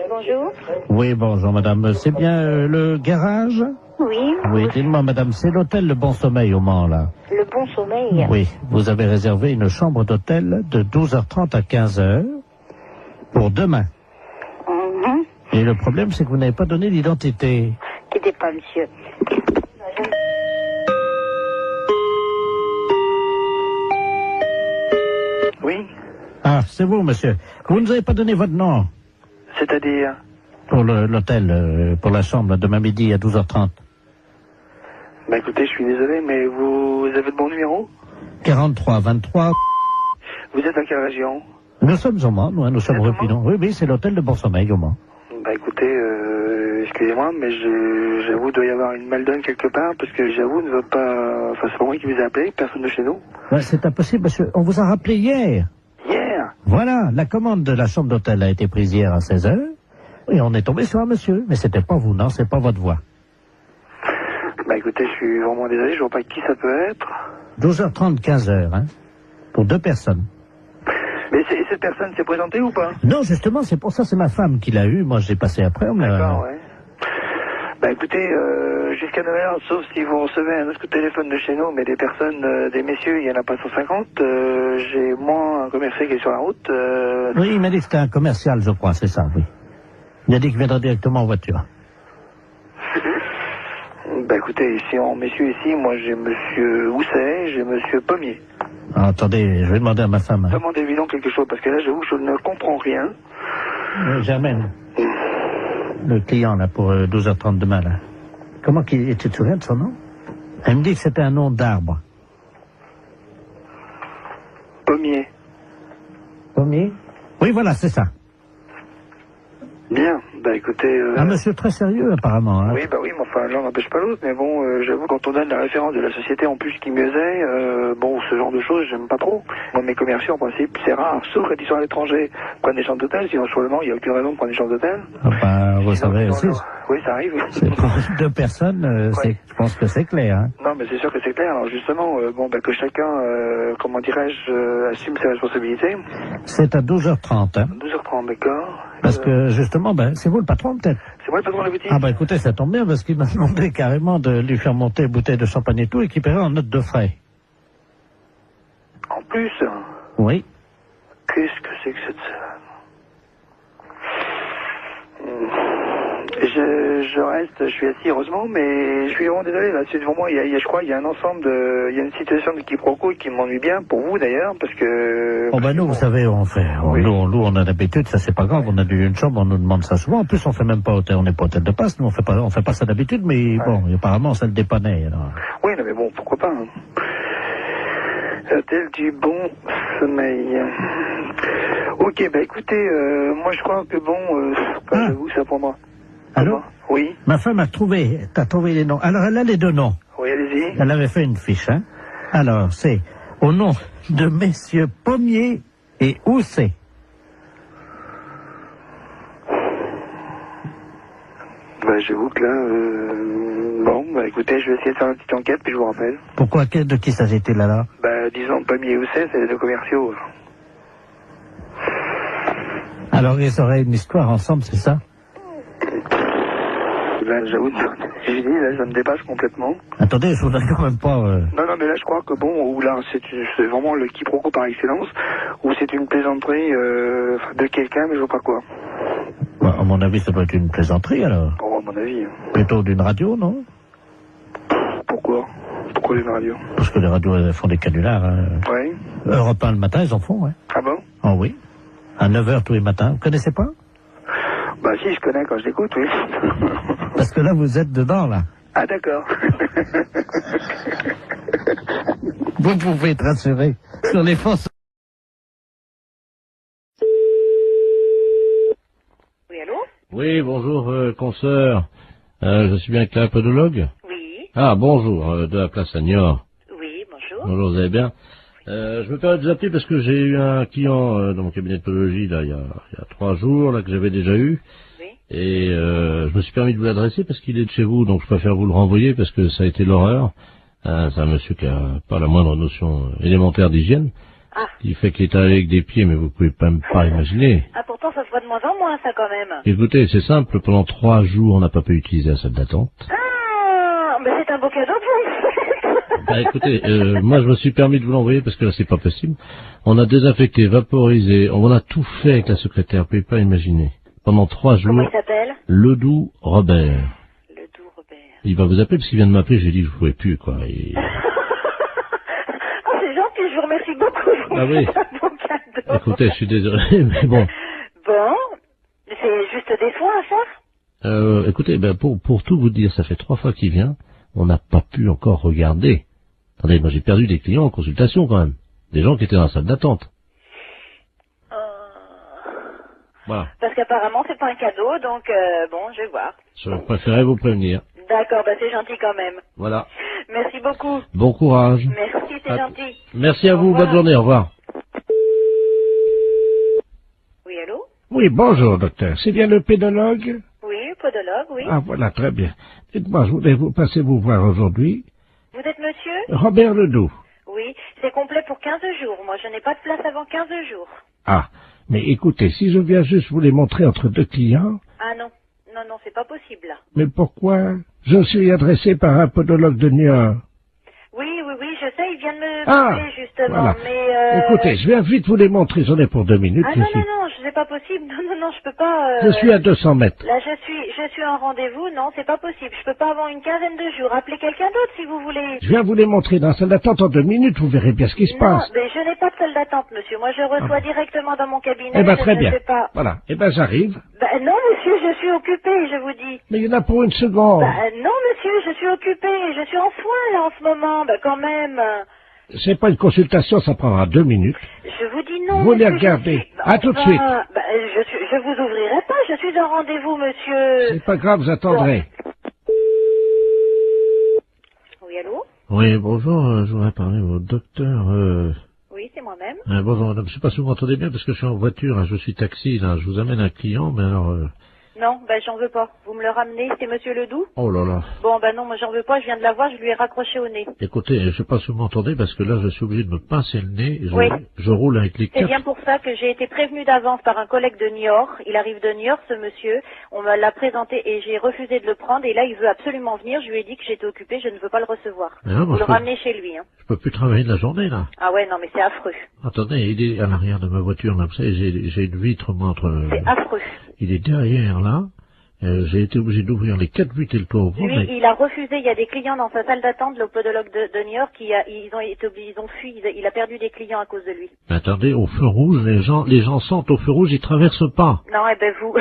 Bonjour. Oui, bonjour madame. C'est bien le garage? Oui. Oui, dites-moi madame, c'est l'hôtel Le Bon Sommeil au Mans, là? Le Bon Sommeil. Oui, vous avez réservé une chambre d'hôtel de 12h30 à 15h pour demain. Et le problème, c'est que vous n'avez pas donné l'identité. Quittez pas, monsieur. Oui. Ah, c'est vous, monsieur. Vous ne nous avez pas donné votre nom. C'est-à-dire? Pour l'hôtel, pour la chambre, demain midi à 12h30. Bah écoutez, je suis désolé, mais vous avez le bon numéro? 43 23. Vous êtes à quelle région? Nous sommes au Mans, nous sommes Repilon. Oui, oui, c'est l'hôtel de Bon Sommeil au Mans. Bah écoutez, excusez-moi, mais j'avoue, il doit y avoir une maldonne quelque part, parce que j'avoue, ne veut pas... Enfin, c'est pas moi qui vous ai appelé, personne de chez nous. Ouais, c'est impossible, monsieur. On vous a rappelé hier. Hier? Voilà, la commande de la chambre d'hôtel a été prise hier à 16h. Et on est tombé sur un monsieur. Mais c'était pas vous, non, c'est pas votre voix. Bah écoutez, je suis vraiment désolé, je vois pas qui ça peut être. 12h30, 15h, hein. Pour 2 personnes. Mais cette personne s'est présentée ou pas? Non, justement, c'est pour ça, c'est ma femme qui l'a eu. Moi, je l'ai passé après. D'accord, ouais. Bah écoutez, jusqu'à Noël, sauf si vous recevez un autre coup de téléphone de chez nous, mais des personnes, des messieurs, il y en a pas 150. J'ai moi un commercial qui est sur la route. Oui, il m'a dit que c'était un commercial, je crois, c'est ça, oui. Il a dit qu'il viendra directement en voiture. Bah écoutez, ici en messieurs ici, moi j'ai monsieur Housset, j'ai monsieur Pommier. Ah, attendez, je vais demander à ma femme. Hein. Demandez-lui donc quelque chose, parce que là j'avoue, je ne comprends rien. J'amène le client là pour 12h30 demain là. Comment tu te souviens de son nom? Elle me dit que c'était un nom d'arbre. Pommier. Pommier? Oui, voilà, c'est ça. Bien, bah écoutez... Un monsieur très sérieux apparemment. Hein. Oui, bah oui, mais enfin l'un n'empêche pas l'autre, mais bon, j'avoue, quand on donne la référence de la société en plus qui mieux est, bon, ce genre de choses, j'aime pas trop. Moi, mes commerciaux, en principe, c'est rare, sauf quand ils sont à l'étranger, prennent des chambres d'hôtel, sinon sur le Mans, il n'y a aucune raison de prendre des chambres d'hôtel. Ah bah, vous savez aussi. Oui, ça arrive. C'est pour 2 personnes, je pense que c'est clair. Hein. Non, mais c'est sûr que c'est clair. Alors justement, bon, bah, que chacun, comment dirais-je, assume ses responsabilités. C'est à 12h30. Hein. 12h30, d'accord. Parce que justement, ben, c'est vous le patron peut-être? C'est moi le patron de la boutique. Ah bah écoutez, ça tombe bien parce qu'il m'a demandé carrément de lui faire monter une bouteille de champagne et tout et qu'il paierait en note de frais. En plus? Oui. Qu'est-ce que c'est que cette... Je reste, je suis assis heureusement, mais je suis vraiment désolé là. C'est devant moi, je crois, il y a un ensemble de, il y a une situation de quiproquo qui m'ennuie bien pour vous d'ailleurs, parce que. Oh ben nous, vous savez, on fait, oui. nous on a l'habitude, ça c'est pas grave. On a une chambre, on nous demande ça souvent. En plus, on fait même pas hôtel, on n'est pas hôtel de passe, nous on fait pas ça d'habitude, mais bon, apparemment ça le dépannait. Alors. Oui, non, mais bon, pourquoi pas. Hein. Hôtel du Bon Sommeil. Ok, bah écoutez, moi je crois que bon, j'avoue, ça prendra. Allô? Oui. Ma femme t'as trouvé les noms. Alors elle a les 2 noms. Oui, allez-y. Elle avait fait une fiche, hein. Alors, c'est au nom de messieurs Pommier et Housset. Bah j'avoue que là, bon, bah écoutez, je vais essayer de faire une petite enquête, puis je vous rappelle. Pourquoi? De qui s'agit-il là? Bah disons, Pommier et Housset, c'est les 2 commerciaux. Alors ils auraient une histoire ensemble, c'est ça? Là, j'avoue, j'ai dit, là, ça me dépasse complètement. Attendez, je voudrais quand même pas... Non, mais là, je crois que bon, ou là, c'est vraiment le quiproquo par excellence, ou c'est une plaisanterie de quelqu'un, mais je vois pas quoi. Bah, à mon avis, ça doit être une plaisanterie, alors. Oh, à mon avis. Plutôt d'une radio, non? Pourquoi? Pourquoi d'une radio? Parce que les radios, elles font des canulars. Oui. Europe 1 le matin, ils en font, ouais. Ah bon? Oh oui. À 9h tous les matins. Vous connaissez pas? Bah si, je connais quand je l'écoute, oui. Parce que là, vous êtes dedans, là. Ah d'accord. Vous pouvez être rassuré sur les forces. Oui, allô? Oui, bonjour, consoeur. Je suis bien avec la podologue? Oui. Ah, bonjour, de la place Agnor. Oui, bonjour. Bonjour, vous allez bien? Je me permets de vous appeler parce que j'ai eu un client dans mon cabinet de podologie là, il y a 3 jours là, que j'avais déjà eu. Oui. Et je me suis permis de vous l'adresser parce qu'il est de chez vous, donc je préfère vous le renvoyer parce que ça a été l'horreur. C'est un monsieur qui a pas la moindre notion élémentaire d'hygiène. Ah. Il fait qu'il est allé avec des pieds, mais vous pouvez même pas imaginer. Ah, pourtant, ça se voit de moins en moins, ça, quand même. Écoutez, c'est simple, pendant 3 jours, on n'a pas pu utiliser la salle d'attente. Ah, mais c'est un beau cadeau pour vous. Bah écoutez, moi je me suis permis de vous l'envoyer parce que là c'est pas possible. On a désinfecté, vaporisé, on a tout fait avec la secrétaire, vous pouvez pas imaginer. pendant 3 jours. Comment il s'appelle? Ledoux Robert. Ledoux Robert. Il va vous appeler parce qu'il vient de m'appeler, j'ai dit que je pouvais plus, quoi. Et... Oh, c'est gentil, je vous remercie beaucoup. Ah oui. Bon cadeau. Écoutez, je suis désolé, mais bon. Bon, c'est juste des soins à faire? Écoutez, ben pour tout vous dire, ça fait 3 fois qu'il vient, on n'a pas pu encore regarder. Attendez, moi j'ai perdu des clients en consultation quand même. Des gens qui étaient dans la salle d'attente. Voilà. Parce qu'apparemment c'est pas un cadeau, donc bon, je vais voir. Je préférais vous prévenir. D'accord, bah c'est gentil quand même. Voilà. Merci beaucoup. Bon courage. Merci, c'est gentil. Merci à vous, bonne journée, au revoir. Oui, allô? Oui, bonjour, docteur. C'est bien le pédologue? Oui, podologue, oui. Ah, voilà, très bien. Dites-moi, je voulais vous passer vous voir aujourd'hui. Vous êtes monsieur? Robert Ledoux. Oui, c'est complet pour 15 jours. Moi, je n'ai pas de place avant 15 jours. Ah, mais écoutez, si je viens juste vous les montrer entre 2 clients... Ah non, non, c'est pas possible, là. Mais pourquoi? Je suis adressé par un podologue de New York. Oui, je sais, il vient de me Ah, appeler, justement, voilà. mais Écoutez, je viens vite vous les montrer, j'en ai pour 2 minutes. Ah non, c'est pas possible. Non, je peux pas... Je suis à 200 mètres. Là, je suis en rendez-vous, non, c'est pas possible. Je peux pas avoir une quinzaine de jours. Appelez quelqu'un d'autre, si vous voulez. Je viens vous les montrer dans la salle d'attente en 2 minutes, vous verrez bien ce qui se passe. Non, mais je n'ai pas de salle d'attente, monsieur. Moi, je reçois directement dans mon cabinet. Eh ben, je très ne bien. sais pas. Voilà. Eh ben, j'arrive. Non, monsieur, je suis occupée, je vous dis. Mais il y en a pour 1 seconde. Non, monsieur, je suis occupée. Je suis en soins, là, en ce moment. Quand même. C'est pas une consultation, ça prendra 2 minutes. Je vous dis non. Vous les regardez. À tout de suite. Je vous ouvrirai pas. Je suis en rendez-vous, monsieur. C'est pas grave, vous attendrez. Oui, allô? Oui, bonjour, je voudrais parler au docteur... Oui, c'est moi-même. Bonjour madame, je sais pas si vous m'entendez bien parce que je suis en voiture, je suis taxi, là, je vous amène un client, mais alors... Non, j'en veux pas. Vous me le ramenez, c'est monsieur Ledoux? Oh là là. Bon, non, moi j'en veux pas, je viens de la voir, je lui ai raccroché au nez. Écoutez, je sais pas si vous m'entendez parce que là, je suis obligé de me pincer le nez, Oui. je roule avec les C'est bien pour ça que j'ai été prévenue d'avance par un collègue de New York. Il arrive de New York, ce monsieur. On me l'a présenté et j'ai refusé de le prendre. Et là, il veut absolument venir. Je lui ai dit que j'étais occupée, je ne veux pas le recevoir. Vous le ramenez chez lui. Hein. Je peux plus travailler de la journée, là. Ah ouais, non, mais c'est affreux. Attendez, il est à l'arrière de ma voiture, là, vous savez, j'ai une vitre, moi, entre... C'est affreux. Il est derrière, là. J'ai été obligé d'ouvrir les 4 vitres et le toit ouvert. Lui, il a refusé. Il y a des clients dans sa salle d'attente, le podologue de New York, ils ont fui. Il a perdu des clients à cause de lui. Mais attendez, au feu rouge, les gens sentent au feu rouge, ils traversent pas. Non, vous...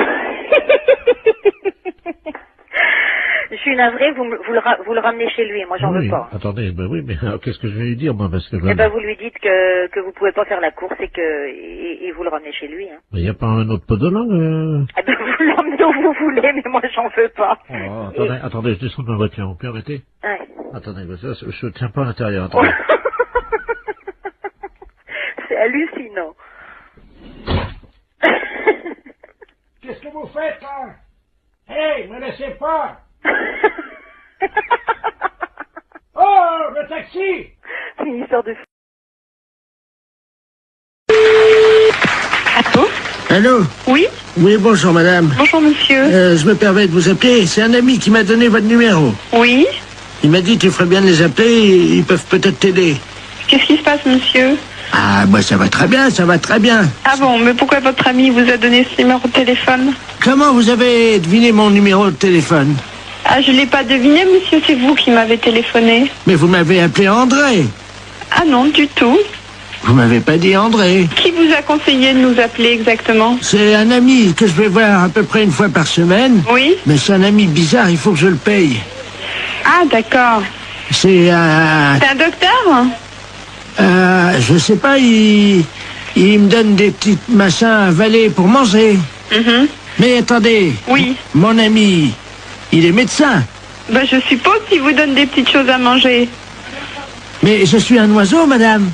Je suis navrée, vous le ramenez chez lui, moi j'en veux pas. Attendez, oui, mais qu'est-ce que je vais lui dire, moi, parce que... vous lui dites que vous pouvez pas faire la course et vous le ramenez chez lui. Hein. Mais il n'y a pas un autre podologue vous l'emmenez où vous voulez, mais moi j'en veux pas. Attendez, je descends de ma voiture, vous permettez? Ouais. Attendez, je tiens pas à l'intérieur, attendez. C'est hallucinant. Qu'est-ce que vous faites, là? Hey, me laissez pas! Oh, le taxi! C'est une histoire de fou. Allô? Oui? Oui, bonjour madame. Bonjour monsieur. Je me permets de vous appeler. C'est un ami qui m'a donné votre numéro. Oui? Il m'a dit tu ferais bien de les appeler, ils peuvent peut-être t'aider. Qu'est-ce qui se passe monsieur? Ah, moi ça va très bien, ça va très bien. Ah bon, mais pourquoi votre ami vous a donné ce numéro de téléphone? Comment vous avez deviné mon numéro de téléphone? Ah, je l'ai pas deviné monsieur, c'est vous qui m'avez téléphoné. Mais vous m'avez appelé André. Ah non, du tout. Vous m'avez pas dit André. Qui vous a conseillé de nous appeler exactement? C'est un ami que je vais voir à peu près 1 fois par semaine. Oui. Mais c'est un ami bizarre, il faut que je le paye. Ah d'accord. C'est un... C'est un docteur? Je sais pas, il me donne des petits machins à avaler pour manger. Mais attendez. Oui. Mon ami, il est médecin. Je suppose qu'il vous donne des petites choses à manger. Mais je suis un oiseau, madame.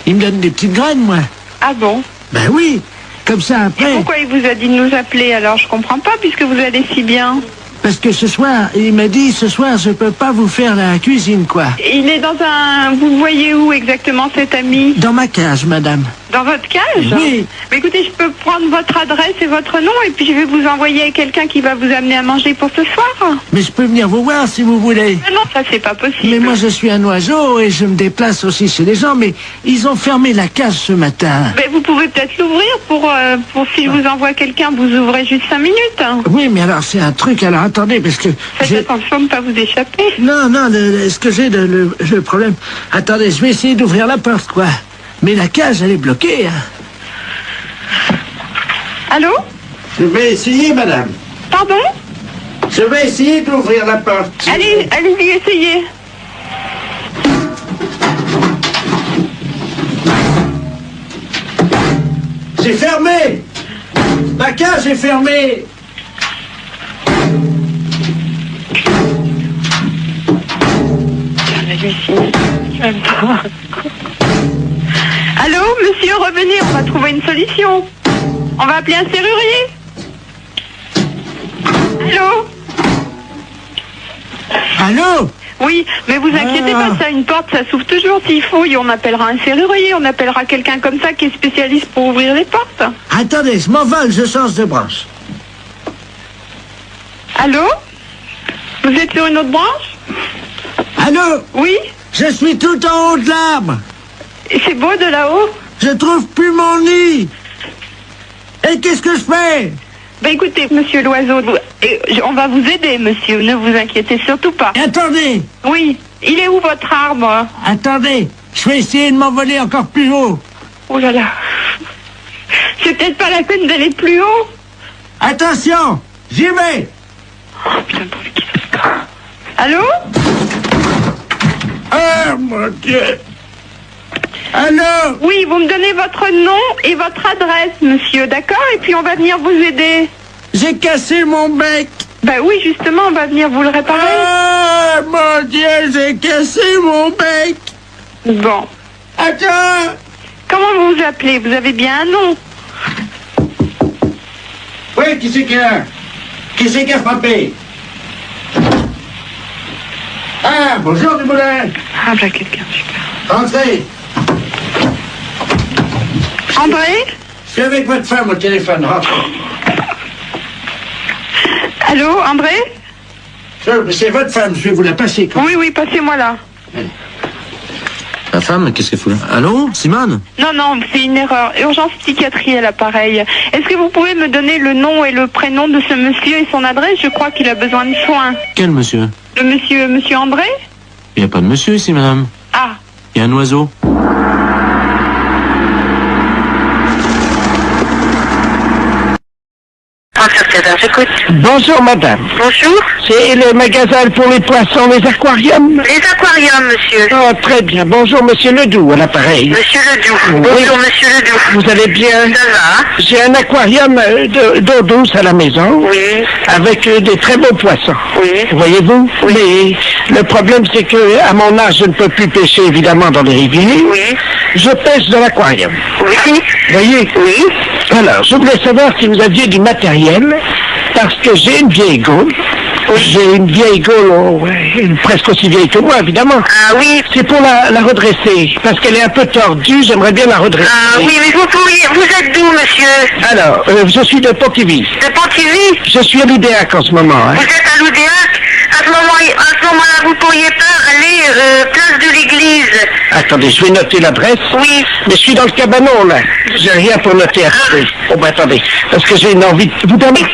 Il me donne des petites graines, moi. Ah bon? Ben oui, comme ça après... Et pourquoi il vous a dit de nous appeler alors? Je comprends pas puisque vous allez si bien. Parce que ce soir, il m'a dit, ce soir, je peux pas vous faire la cuisine, quoi. Il est dans un... Vous le voyez où exactement cet ami? Dans ma cage, madame. Dans votre cage? Oui. Mais écoutez, je peux prendre votre adresse et votre nom et puis je vais vous envoyer quelqu'un qui va vous amener à manger pour ce soir. Mais je peux venir vous voir si vous voulez. Mais non, ça c'est pas possible. Mais moi je suis un oiseau et je me déplace aussi chez les gens, mais ils ont fermé la cage ce matin. Mais vous pouvez peut-être l'ouvrir pour si je vous envoie quelqu'un, vous ouvrez juste 5 minutes. Oui, mais alors c'est un truc, alors attendez, parce que... Faites attention de ne pas vous échapper. Non, ce que j'ai le problème... Attendez, je vais essayer d'ouvrir la porte, quoi. Mais la cage, elle est bloquée, hein. Allô? Je vais essayer, madame. Pardon? Je vais essayer d'ouvrir la porte. Allez-y, essayez. C'est fermé. Ma cage est fermée. Allô, monsieur, revenez, on va trouver une solution. On va appeler un serrurier. Allô? Allô? Oui, mais vous inquiétez pas, ça, une porte, ça s'ouvre toujours s'il faut. Et on appellera un serrurier, on appellera quelqu'un comme ça qui est spécialiste pour ouvrir les portes. Attendez, je m'envole, je change de branche. Allô? Vous êtes sur une autre branche? Allô? Oui? Je suis tout en haut de l'arbre. Et c'est beau de là-haut? Je trouve plus mon nid. Et qu'est-ce que je fais? Ben écoutez, monsieur l'oiseau, on va vous aider, monsieur, ne vous inquiétez surtout pas. Attendez! Oui, il est où votre arbre? Attendez, je vais essayer de m'envoler encore plus haut. Oh là là. C'est peut-être pas la peine d'aller plus haut. Attention, j'y vais. Oh putain, pour qui ça se passe? Allô? Oh mon Dieu. Allô? Oui, vous me donnez votre nom et votre adresse, monsieur, d'accord? Et puis on va venir vous aider. J'ai cassé mon bec. Bah oui, justement, on va venir vous le réparer. Oh mon Dieu, j'ai cassé mon bec. Bon. Attends. Comment vous vous appelez? Vous avez bien un nom? Oui, qui c'est qui a frappé? Ah, bonjour Dumoulin. Ah, bah quelqu'un, super. Entrez. André? Je suis avec votre femme au téléphone, rentrez. Allô, André? C'est votre femme, je vais vous la passer. Oui, passez-moi là. La femme, qu'est-ce qu'elle fout là? Allô, Simone? Non, c'est une erreur. Urgence psychiatrie à l'appareil. Est-ce que vous pouvez me donner le nom et le prénom de ce monsieur et son adresse? Je crois qu'il a besoin de soins. Quel monsieur? Le monsieur André? Il n'y a pas de monsieur ici, madame. Ah. Il y a un oiseau. Bonjour madame. Bonjour. C'est le magasin pour les poissons, les aquariums? Les aquariums, monsieur. Oh, très bien. Bonjour monsieur Ledoux à l'appareil. Monsieur Ledoux. Oui. Bonjour, monsieur Ledoux. Vous allez bien? Ça va? J'ai un aquarium d'eau douce à la maison. Oui. Avec des très beaux poissons. Oui. Voyez-vous? Oui. Mais le problème, c'est que à mon âge, je ne peux plus pêcher, évidemment, dans les rivières. Oui. Je pêche dans l'aquarium. Oui. Voyez? Oui. Alors, je voulais savoir si vous aviez du matériel, parce que j'ai une vieille gaule. J'ai une vieille gaule, presque aussi vieille que moi, évidemment. Ah oui. C'est pour la redresser, parce qu'elle est un peu tordue, j'aimerais bien la redresser. Ah oui, mais vous êtes d'où, monsieur? Alors, je suis de Pontivy. De Pontivy? Je suis à l'Oudéac en ce moment. Hein. Vous êtes à l'Oudéac? À ce moment-là, vous pourriez pas aller place de l'église? Attendez, je vais noter l'adresse. Oui. Mais je suis dans le cabanon, là. J'ai rien pour noter. Oh, ben attendez, parce que j'ai une envie... Vous donnez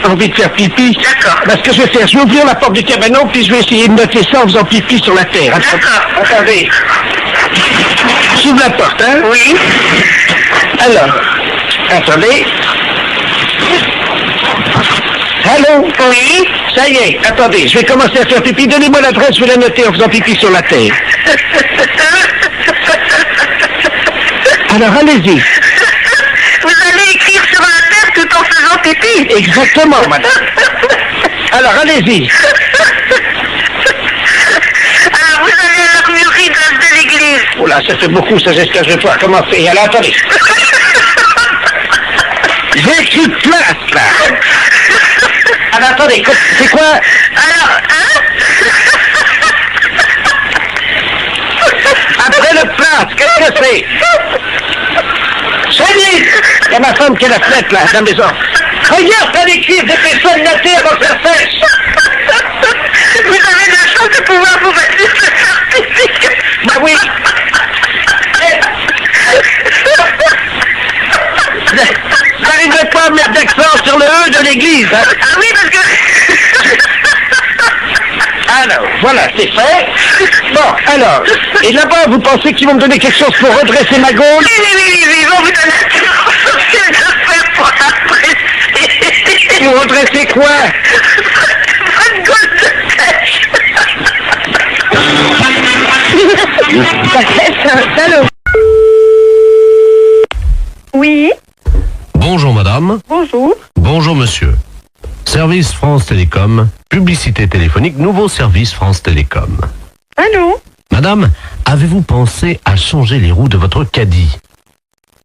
envie de faire pipi? D'accord. Parce que je vais faire, je vais ouvrir la porte du cabanon, puis je vais essayer de noter ça en faisant pipi sur la terre. D'accord. Attendez. J'ouvre la porte, hein? Oui. Alors, attendez. Allô? Oui. Ça y est, attendez, je vais commencer à faire pipi. Donnez-moi l'adresse, je vais la noter en faisant pipi sur la terre. Alors, allez-y. Vous allez écrire sur la terre tout en faisant pipi? Exactement, madame. Alors, allez-y. Alors, vous avez l'armurerie de l'église. Oh là, ça fait beaucoup, ça, c'est ce que je vais pouvoir commencer. Alors, attendez. J'ai écrit de place, là. Alors, attendez, c'est quoi? Alors, hein? Après le place, qu'est-ce que c'est? Il y a ma femme qui est à la fenêtre, là, à la maison. Regarde, t'as des cuivres, des personnes latées avant que ça sèche. Vous avez de la chance de pouvoir vous mettre ce certificat. Bah oui. N'arrivez pas à mettre d'accent sur le E de l'église, hein. Ah oui, parce que... Alors, voilà, c'est fait. Bon, alors, et là-bas, vous pensez qu'ils vont me donner quelque chose pour redresser ma gaule? Oui, ils vont vous donner quelque chose de faire pour apprécier. Pour redresser quoi? Votre gaule de sèche. Allô? Oui, Bonjour madame. bonjour. Bonjour monsieur. Service France Télécom, publicité téléphonique, nouveau service France Télécom. Allô? Madame, avez-vous pensé à changer les roues de votre caddie?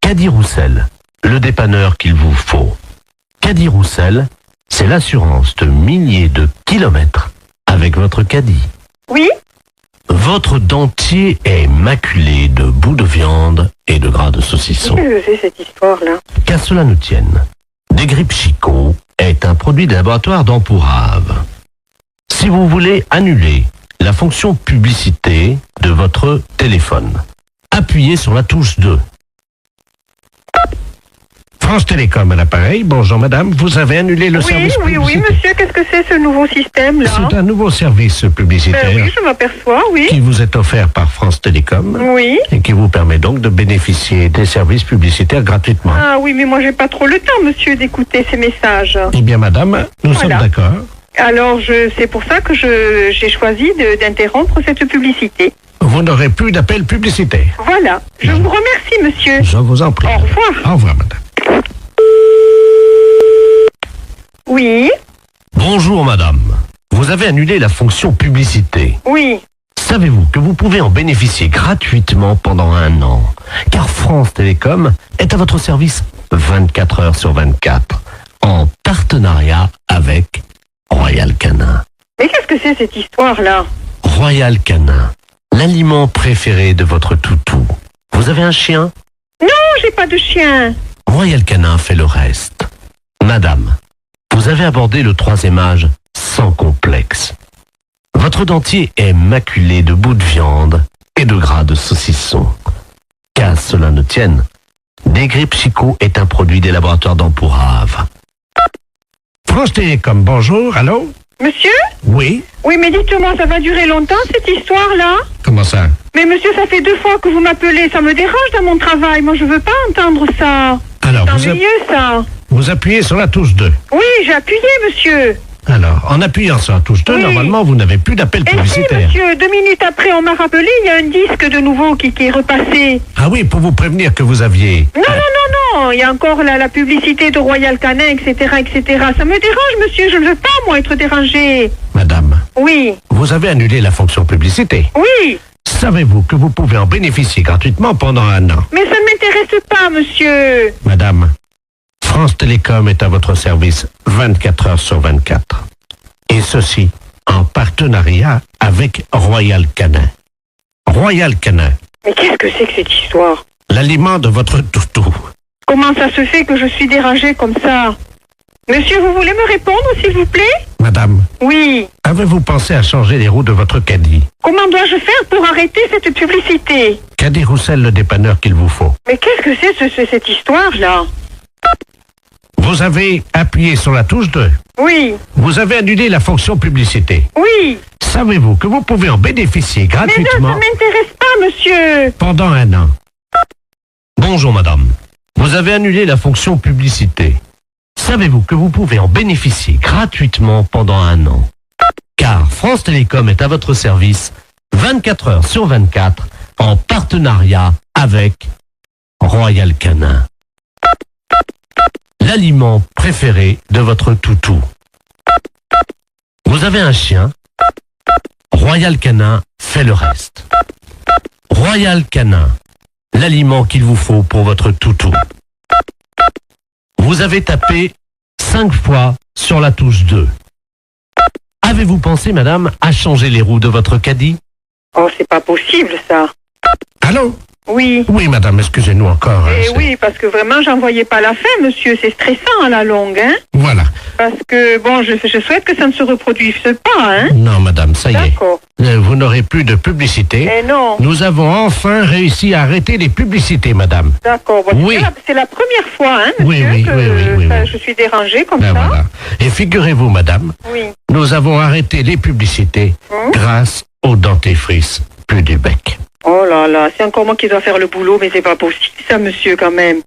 Caddie Roussel, le dépanneur qu'il vous faut. Caddie Roussel, c'est l'assurance de milliers de kilomètres avec votre caddie. Oui? Votre dentier est maculé de bouts de viande et de gras de saucisson. Qu'est-ce que c'est cette histoire-là? Qu'à cela ne tienne, Desgrippes Chicot est un produit des laboratoires d'Empourave. Si vous voulez annuler la fonction publicité de votre téléphone, appuyez sur la touche 2. France Télécom à l'appareil. Bonjour madame, vous avez annulé le service publicitaire. Oui, monsieur, qu'est-ce que c'est ce nouveau système-là? C'est un nouveau service publicitaire Oui, je m'aperçois, oui. qui vous est offert par France Télécom Oui. et qui vous permet donc de bénéficier des services publicitaires gratuitement. Ah oui, mais moi j'ai pas trop le temps, monsieur, d'écouter ces messages. Eh bien madame, nous sommes d'accord. Alors, c'est pour ça que j'ai choisi d'interrompre cette publicité. Vous n'aurez plus d'appel publicitaire. Voilà. Je vous remercie, monsieur. Je vous en prie. Au revoir. Au revoir madame. Oui. Bonjour madame. Vous avez annulé la fonction publicité. Oui. Savez-vous que vous pouvez en bénéficier gratuitement pendant 1 an? Car France Télécom est à votre service 24 heures sur 24, en partenariat avec Royal Canin. Mais qu'est-ce que c'est cette histoire-là? Royal Canin, l'aliment préféré de votre toutou. Vous avez un chien? Non, j'ai pas de chien. Royal Canin fait le reste. Madame, vous avez abordé le 3e âge sans complexe. Votre dentier est maculé de bouts de viande et de gras de saucisson. Qu'à cela ne tienne, Desgrippes Chicot est un produit des laboratoires d'Empourave. France Télécom, bonjour, allô? Monsieur? Oui? Oui, mais dites-moi, ça va durer longtemps cette histoire-là? Comment ça? Mais monsieur, ça fait 2 fois que vous m'appelez, ça me dérange dans mon travail, moi je veux pas entendre ça. Alors, c'est ennuyeux ça. Vous appuyez sur la touche 2. Oui, j'ai appuyé, monsieur. Alors, en appuyant sur la touche 2, normalement, vous n'avez plus d'appel Et si, publicitaire. monsieur, 2 minutes après, on m'a rappelé, il y a un disque de nouveau qui est repassé. Ah oui, pour vous prévenir que vous aviez... Non, il y a encore la publicité de Royal Canin, etc., etc. Ça me dérange, monsieur, je ne veux pas, moi, être dérangée. Madame, Oui. vous avez annulé la fonction publicité. Oui. Savez-vous que vous pouvez en bénéficier gratuitement pendant 1 an? Mais ça ne m'intéresse pas, monsieur. Madame, France Télécom est à votre service 24 heures sur 24. Et ceci en partenariat avec Royal Canin. Royal Canin, Mais qu'est-ce que c'est que cette histoire? l'aliment de votre toutou. Comment ça se fait que je suis dérangée comme ça? Monsieur, vous voulez me répondre, s'il vous plaît? Madame, Oui. avez-vous pensé à changer les roues de votre caddie? Comment dois-je faire pour arrêter cette publicité? Caddie Roussel, le dépanneur qu'il vous faut. Mais qu'est-ce que c'est cette histoire-là? Vous avez appuyé sur la touche 2. Oui. Vous avez annulé la fonction publicité. Oui. Savez-vous que vous pouvez en bénéficier Mais gratuitement non, ça m'intéresse pas, monsieur. pendant 1 an? Bonjour madame. Vous avez annulé la fonction publicité. Savez-vous que vous pouvez en bénéficier gratuitement pendant 1 an? Car France Télécom est à votre service 24 heures sur 24 en partenariat avec Royal Canin. L'aliment préféré de votre toutou. Vous avez un chien? Royal Canin fait le reste. Royal Canin, l'aliment qu'il vous faut pour votre toutou. Vous avez tapé 5 fois sur la touche 2. Avez-vous pensé, madame, à changer les roues de votre caddie? Oh, c'est pas possible, ça. Allô? Oui. Oui, madame, excusez-nous encore. Oui, parce que vraiment, j'en voyais pas la fin, monsieur. C'est stressant à la longue, hein. Voilà. Parce que, bon, je souhaite que ça ne se reproduise pas, hein. Non, madame, ça y est. D'accord. Vous n'aurez plus de publicité. Non. Nous avons enfin réussi à arrêter les publicités, madame. D'accord. Bon, oui. C'est la première fois, hein, monsieur, oui, je suis dérangée comme ça. Voilà. Et figurez-vous, madame, nous avons arrêté les publicités grâce au dentifrice Plus du bec. Oh là là, c'est encore moi qui dois faire le boulot, mais c'est pas possible ça, monsieur, quand même.